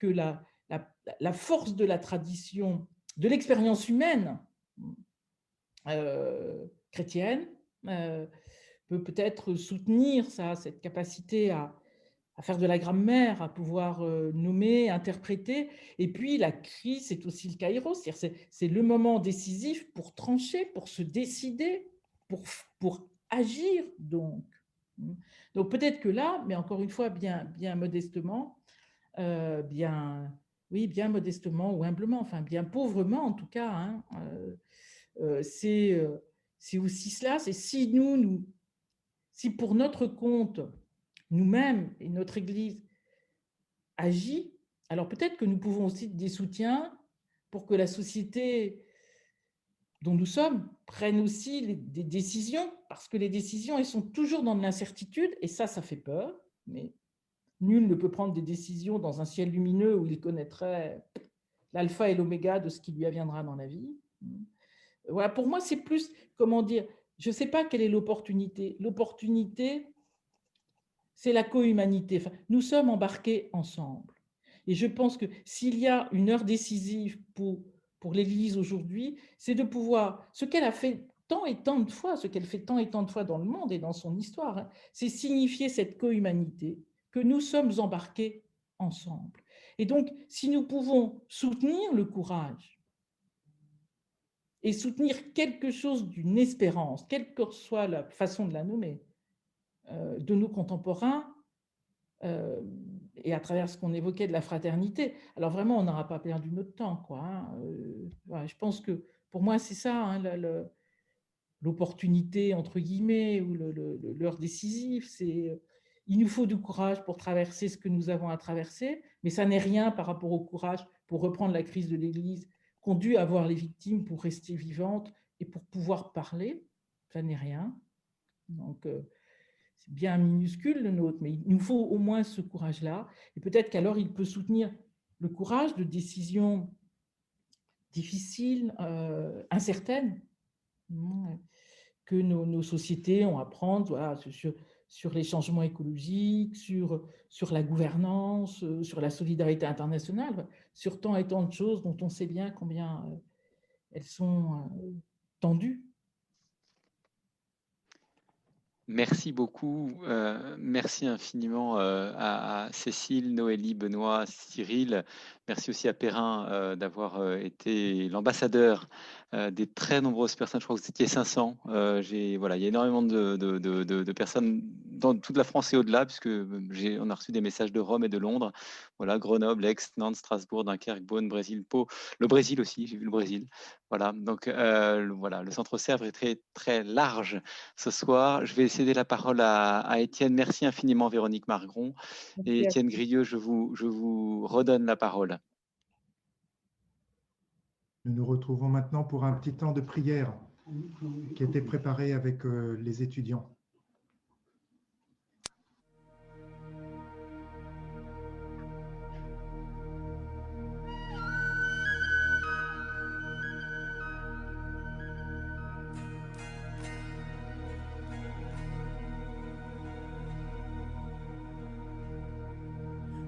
Speaker 4: la force de la tradition, de l'expérience humaine chrétienne, peut peut-être soutenir ça, cette capacité à faire de la grammaire, à pouvoir nommer, interpréter. Et puis, la crise, c'est aussi le kairos, c'est le moment décisif pour trancher, pour se décider, pour agir, donc. Donc, peut-être que là, mais encore une fois, bien modestement, bien modestement ou humblement, enfin, bien pauvrement en tout cas, hein, c'est aussi cela, c'est si pour notre compte, nous-mêmes et notre Église agit, alors peut-être que nous pouvons aussi des soutiens pour que la société dont nous sommes prenne aussi des décisions, parce que les décisions, elles sont toujours dans de l'incertitude, et ça fait peur, mais nul ne peut prendre des décisions dans un ciel lumineux où il connaîtrait l'alpha et l'oméga de ce qui lui adviendra dans la vie. Voilà, pour moi, c'est plus, comment dire, je ne sais pas quelle est l'opportunité. L'opportunité, c'est la co-humanité. Enfin, nous sommes embarqués ensemble. Et je pense que s'il y a une heure décisive pour l'Église aujourd'hui, c'est de pouvoir, ce qu'elle a fait tant et tant de fois, ce qu'elle fait tant et tant de fois dans le monde et dans son histoire, hein, c'est signifier cette co-humanité, que nous sommes embarqués ensemble. Et donc, si nous pouvons soutenir le courage et soutenir quelque chose d'une espérance, quelle que soit la façon de la nommer, de nos contemporains, et à travers ce qu'on évoquait de la fraternité, alors vraiment, on n'aura pas perdu notre temps, quoi. Hein. Voilà, je pense que pour moi, c'est ça, hein, l'opportunité, entre guillemets, ou l'heure décisive, c'est il nous faut du courage pour traverser ce que nous avons à traverser, mais ça n'est rien par rapport au courage, pour reprendre la crise de l'Église, qu'ont dû avoir les victimes pour rester vivantes et pour pouvoir parler. Ça n'est rien. Donc, c'est bien minuscule le nôtre, mais il nous faut au moins ce courage-là. Et peut-être qu'alors il peut soutenir le courage de décisions difficiles, incertaines, que nos sociétés ont à prendre, voilà, sur les changements écologiques, sur la gouvernance, sur la solidarité internationale, sur tant et tant de choses dont on sait bien combien elles sont tendues.
Speaker 2: Merci beaucoup. Merci infiniment à Cécile, Noélie, Benoît, Cyril. Merci aussi à Perrin d'avoir été l'ambassadeur des très nombreuses personnes. Je crois que vous étiez 500. Voilà, il y a énormément de personnes dans toute la France et au-delà, puisque on a reçu des messages de Rome et de Londres. Voilà, Grenoble, Aix, Nantes, Strasbourg, Dunkerque, Beaune, Brésil, Pau. Le Brésil aussi, j'ai vu le Brésil. Voilà, donc voilà, le Centre Sèvres est très, très large ce soir. Je vais céder la parole à Étienne. Merci infiniment, Véronique Margron. Et Étienne Grieux, je vous redonne la parole.
Speaker 1: Nous nous retrouvons maintenant pour un petit temps de prière qui a été préparé avec les étudiants.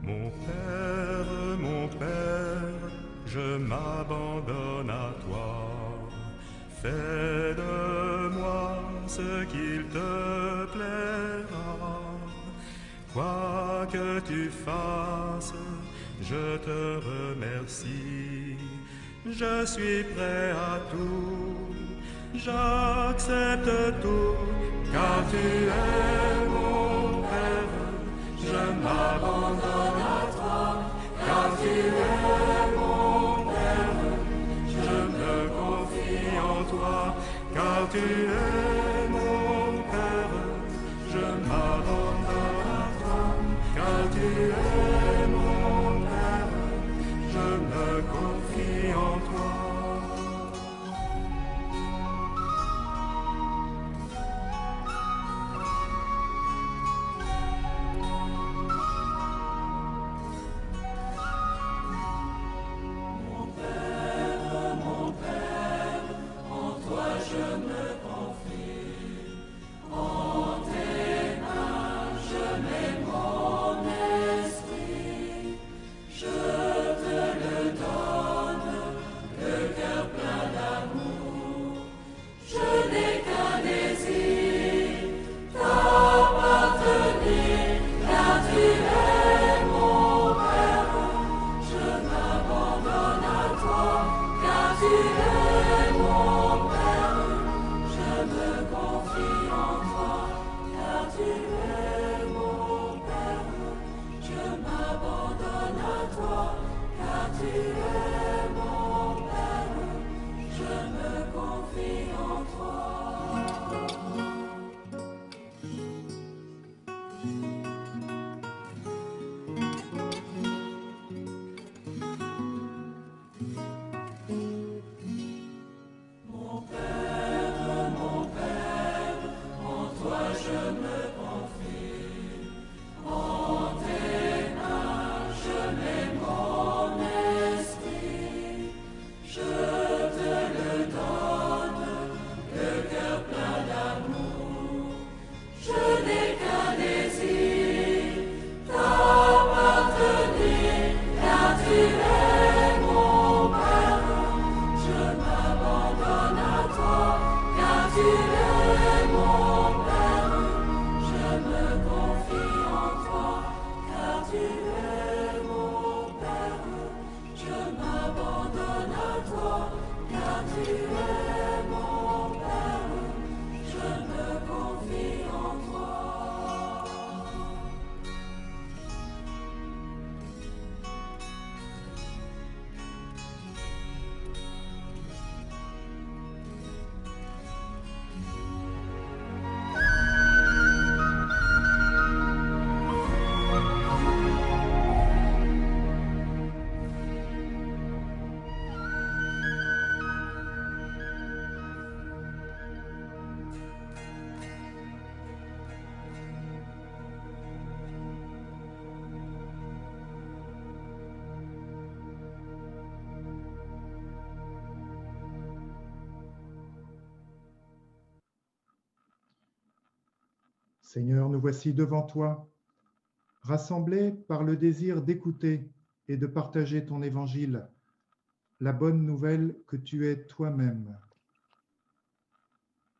Speaker 9: Mon Père, je m'abandonne à toi. Fais de moi ce qu'il te plaira. Quoi que tu fasses, je te remercie. Je suis prêt à tout, j'accepte tout, car tu es mon Père. Je m'abandonne à toi, car tu es mon Père. Je me confie en toi, car tu es mon Père. Je m'abandonne à toi, car tu es mon Père. Je me confie en toi.
Speaker 1: Seigneur, nous voici devant toi, rassemblés par le désir d'écouter et de partager ton évangile, la bonne nouvelle que tu es toi-même.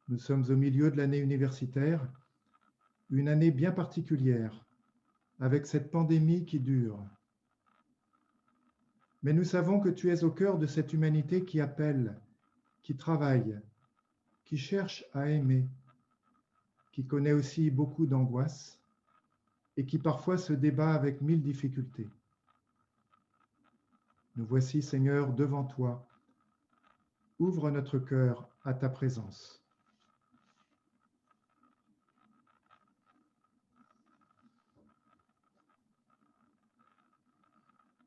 Speaker 1: Nous sommes au milieu de l'année universitaire, une année bien particulière, avec cette pandémie qui dure. Mais nous savons que tu es au cœur de cette humanité qui appelle, qui travaille, qui cherche à aimer, qui connaît aussi beaucoup d'angoisse et qui parfois se débat avec 1000 difficultés. Nous voici, Seigneur, devant toi. Ouvre notre cœur à ta présence.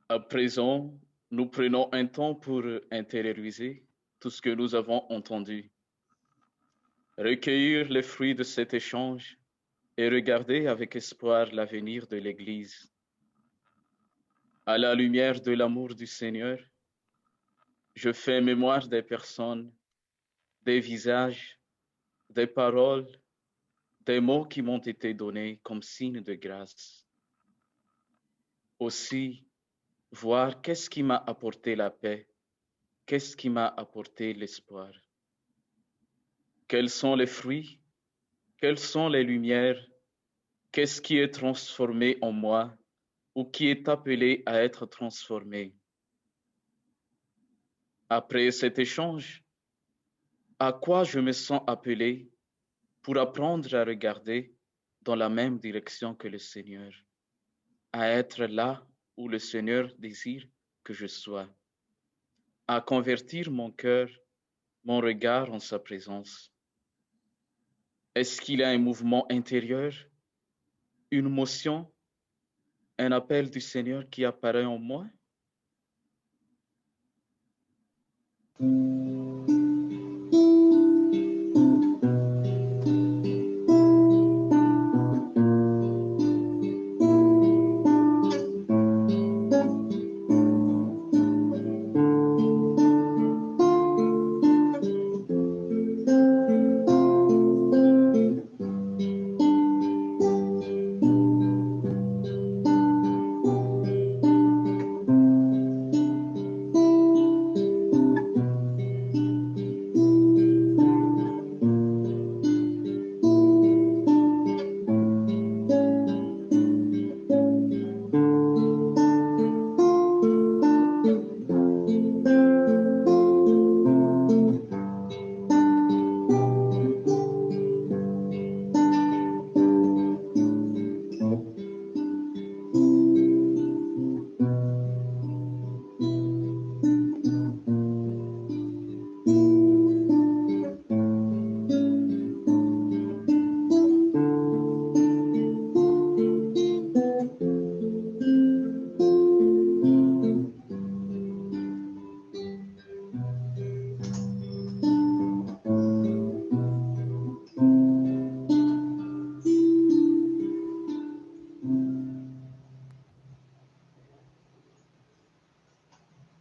Speaker 10: À présent, nous prenons un temps pour intérioriser tout ce que nous avons entendu, recueillir les fruits de cet échange et regarder avec espoir l'avenir de l'Église. À la lumière de l'amour du Seigneur, je fais mémoire des personnes, des visages, des paroles, des mots qui m'ont été donnés comme signe de grâce. Aussi, voir qu'est-ce qui m'a apporté la paix, qu'est-ce qui m'a apporté l'espoir. Quels sont les fruits, quelles sont les lumières, qu'est-ce qui est transformé en moi ou qui est appelé à être transformé. Après cet échange, à quoi je me sens appelé pour apprendre à regarder dans la même direction que le Seigneur, à être là où le Seigneur désire que je sois, à convertir mon cœur, mon regard en sa présence. Est-ce qu'il y a un mouvement intérieur, une motion, un appel du Seigneur qui apparaît en moi?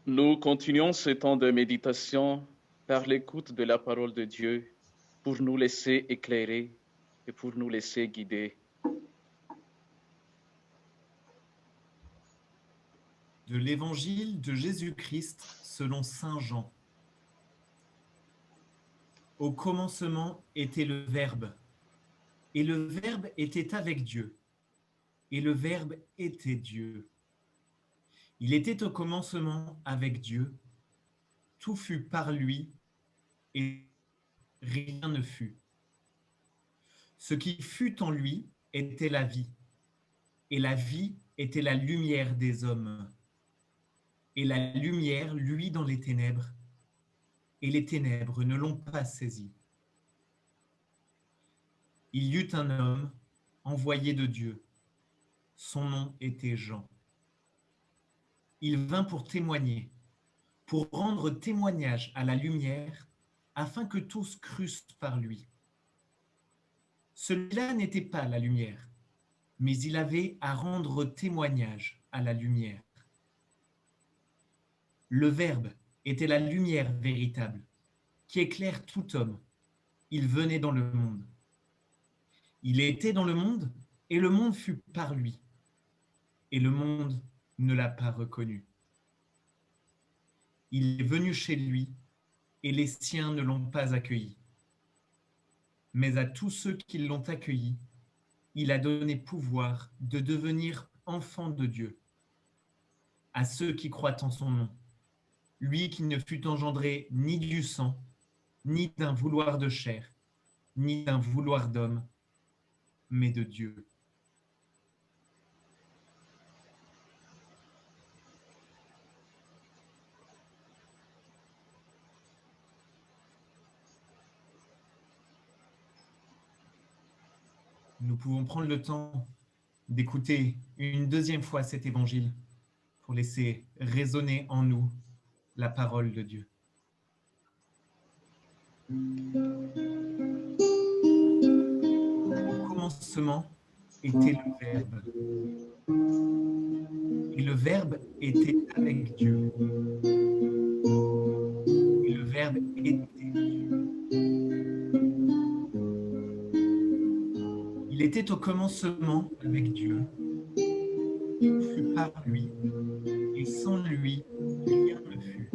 Speaker 10: Nous continuons ce temps de méditation par l'écoute de la parole de Dieu pour nous laisser éclairer et pour nous laisser guider.
Speaker 11: De l'Évangile de Jésus-Christ selon saint Jean. Au commencement était le Verbe, et le Verbe était avec Dieu, et le Verbe était Dieu. Il était au commencement avec Dieu, tout fut par lui, et rien ne fut. Ce qui fut en lui était la vie, et la vie était la lumière des hommes. Et la lumière luit dans les ténèbres, et les ténèbres ne l'ont pas saisi. Il y eut un homme envoyé de Dieu. Son nom était Jean. Il vint pour témoigner, pour rendre témoignage à la lumière, afin que tous crussent par lui. Celui-là n'était pas la lumière, mais il avait à rendre témoignage à la lumière. Le Verbe était la lumière véritable, qui éclaire tout homme. Il venait dans le monde. Il était dans le monde, et le monde fut par lui. Et le monde ne l'a pas reconnu. Il est venu chez lui, et les siens ne l'ont pas accueilli. Mais à tous ceux qui l'ont accueilli, il a donné pouvoir de devenir enfants de Dieu. À ceux qui croient en son nom, lui qui ne fut engendré ni du sang, ni d'un vouloir de chair, ni d'un vouloir d'homme, mais de Dieu. Nous pouvons prendre le temps d'écouter une deuxième fois cet évangile pour laisser résonner en nous la parole de Dieu. Au commencement était le Verbe, et le Verbe était avec Dieu, et le Verbe était Dieu. Il était au commencement avec Dieu, tout fut par lui, et sans lui, rien ne fut.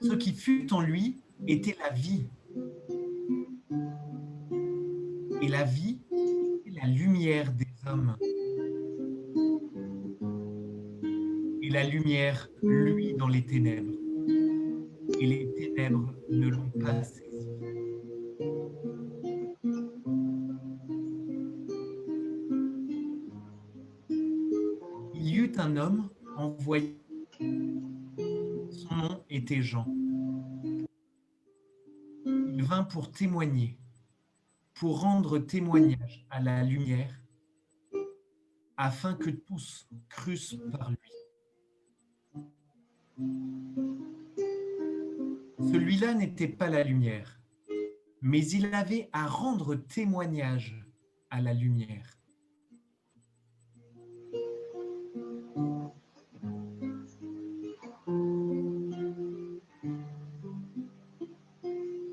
Speaker 11: Ce qui fut en lui était la vie, et la vie est la lumière des hommes. Et la lumière luit dans les ténèbres, et les ténèbres ne l'ont pas saisi. Il y eut un homme envoyé, son nom était Jean. Il vint pour témoigner, pour rendre témoignage à la lumière, afin que tous crussent par lui. Celui-là n'était pas la lumière, mais il avait à rendre témoignage à la lumière.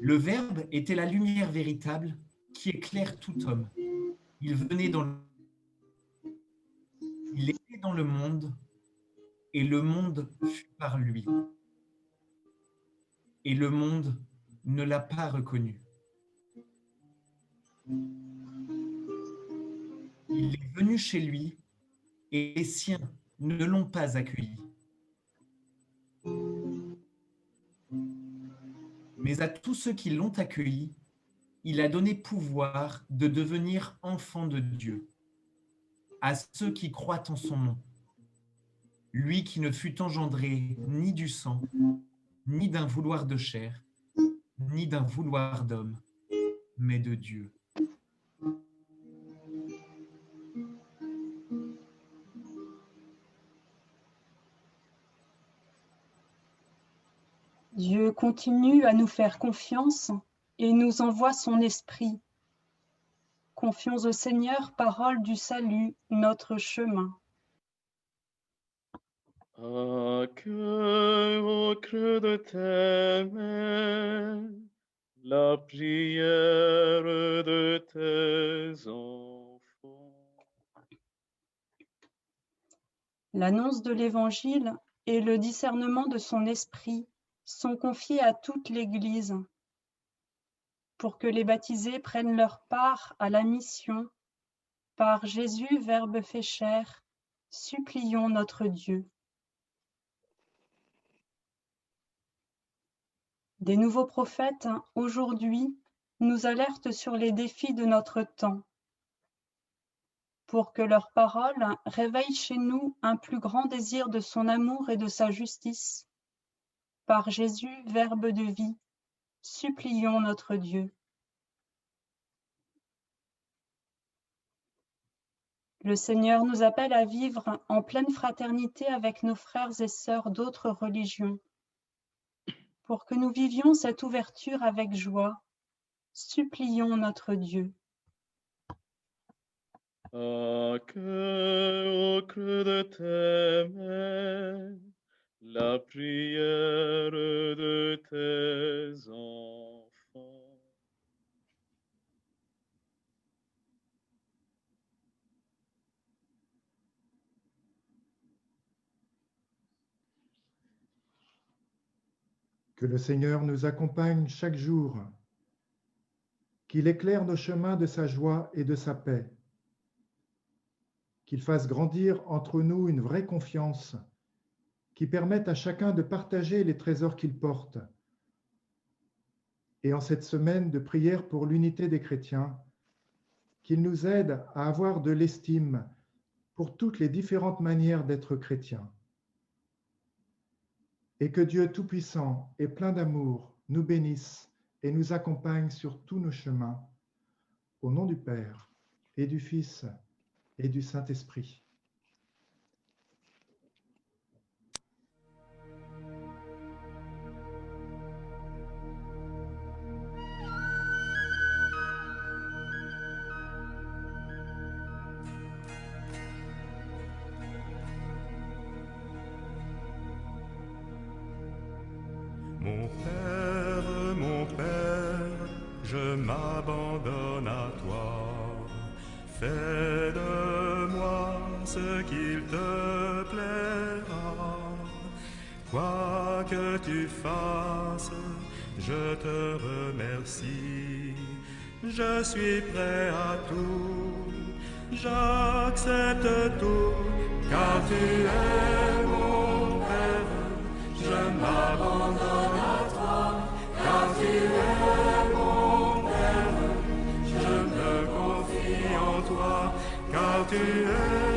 Speaker 11: Le Verbe était la lumière véritable qui éclaire tout homme. Il venait il était dans le monde, et le monde fut par lui. Et le monde ne l'a pas reconnu. Il est venu chez lui, et les siens ne l'ont pas accueilli. Mais à tous ceux qui l'ont accueilli, il a donné pouvoir de devenir enfants de Dieu, à ceux qui croient en son nom. Lui qui ne fut engendré ni du sang, ni d'un vouloir de chair, ni d'un vouloir d'homme, mais de Dieu.
Speaker 12: Dieu continue à nous faire confiance et nous envoie son esprit. Confions au Seigneur, parole du salut, notre chemin.
Speaker 10: Accueille au creux de tes mains la prière de tes enfants.
Speaker 12: L'annonce de l'Évangile et le discernement de son esprit sont confiés à toute l'Église pour que les baptisés prennent leur part à la mission. Par Jésus, Verbe fait chair, supplions notre Dieu. Des nouveaux prophètes, aujourd'hui, nous alertent sur les défis de notre temps, pour que leur parole réveille chez nous un plus grand désir de son amour et de sa justice. Par Jésus, Verbe de vie, supplions notre Dieu. Le Seigneur nous appelle à vivre en pleine fraternité avec nos frères et sœurs d'autres religions, pour que nous vivions cette ouverture avec joie. Supplions notre Dieu.
Speaker 10: Accueille au creux de tes mains la prière de tes enfants.
Speaker 1: Que le Seigneur nous accompagne chaque jour, qu'il éclaire nos chemins de sa joie et de sa paix, qu'il fasse grandir entre nous une vraie confiance qui permette à chacun de partager les trésors qu'il porte. Et en cette semaine de prière pour l'unité des chrétiens, qu'il nous aide à avoir de l'estime pour toutes les différentes manières d'être chrétien. Et que Dieu Tout-Puissant et plein d'amour nous bénisse et nous accompagne sur tous nos chemins, au nom du Père et du Fils et du Saint-Esprit.
Speaker 9: Mon Père, je m'abandonne à toi. Fais de moi ce qu'il te plaira. Quoi que tu fasses, je te remercie. Je suis prêt à tout, j'accepte tout, car tu es mon Père. Je m'abandonne à toi, car tu es mon Père. Je me confie en toi, car tu es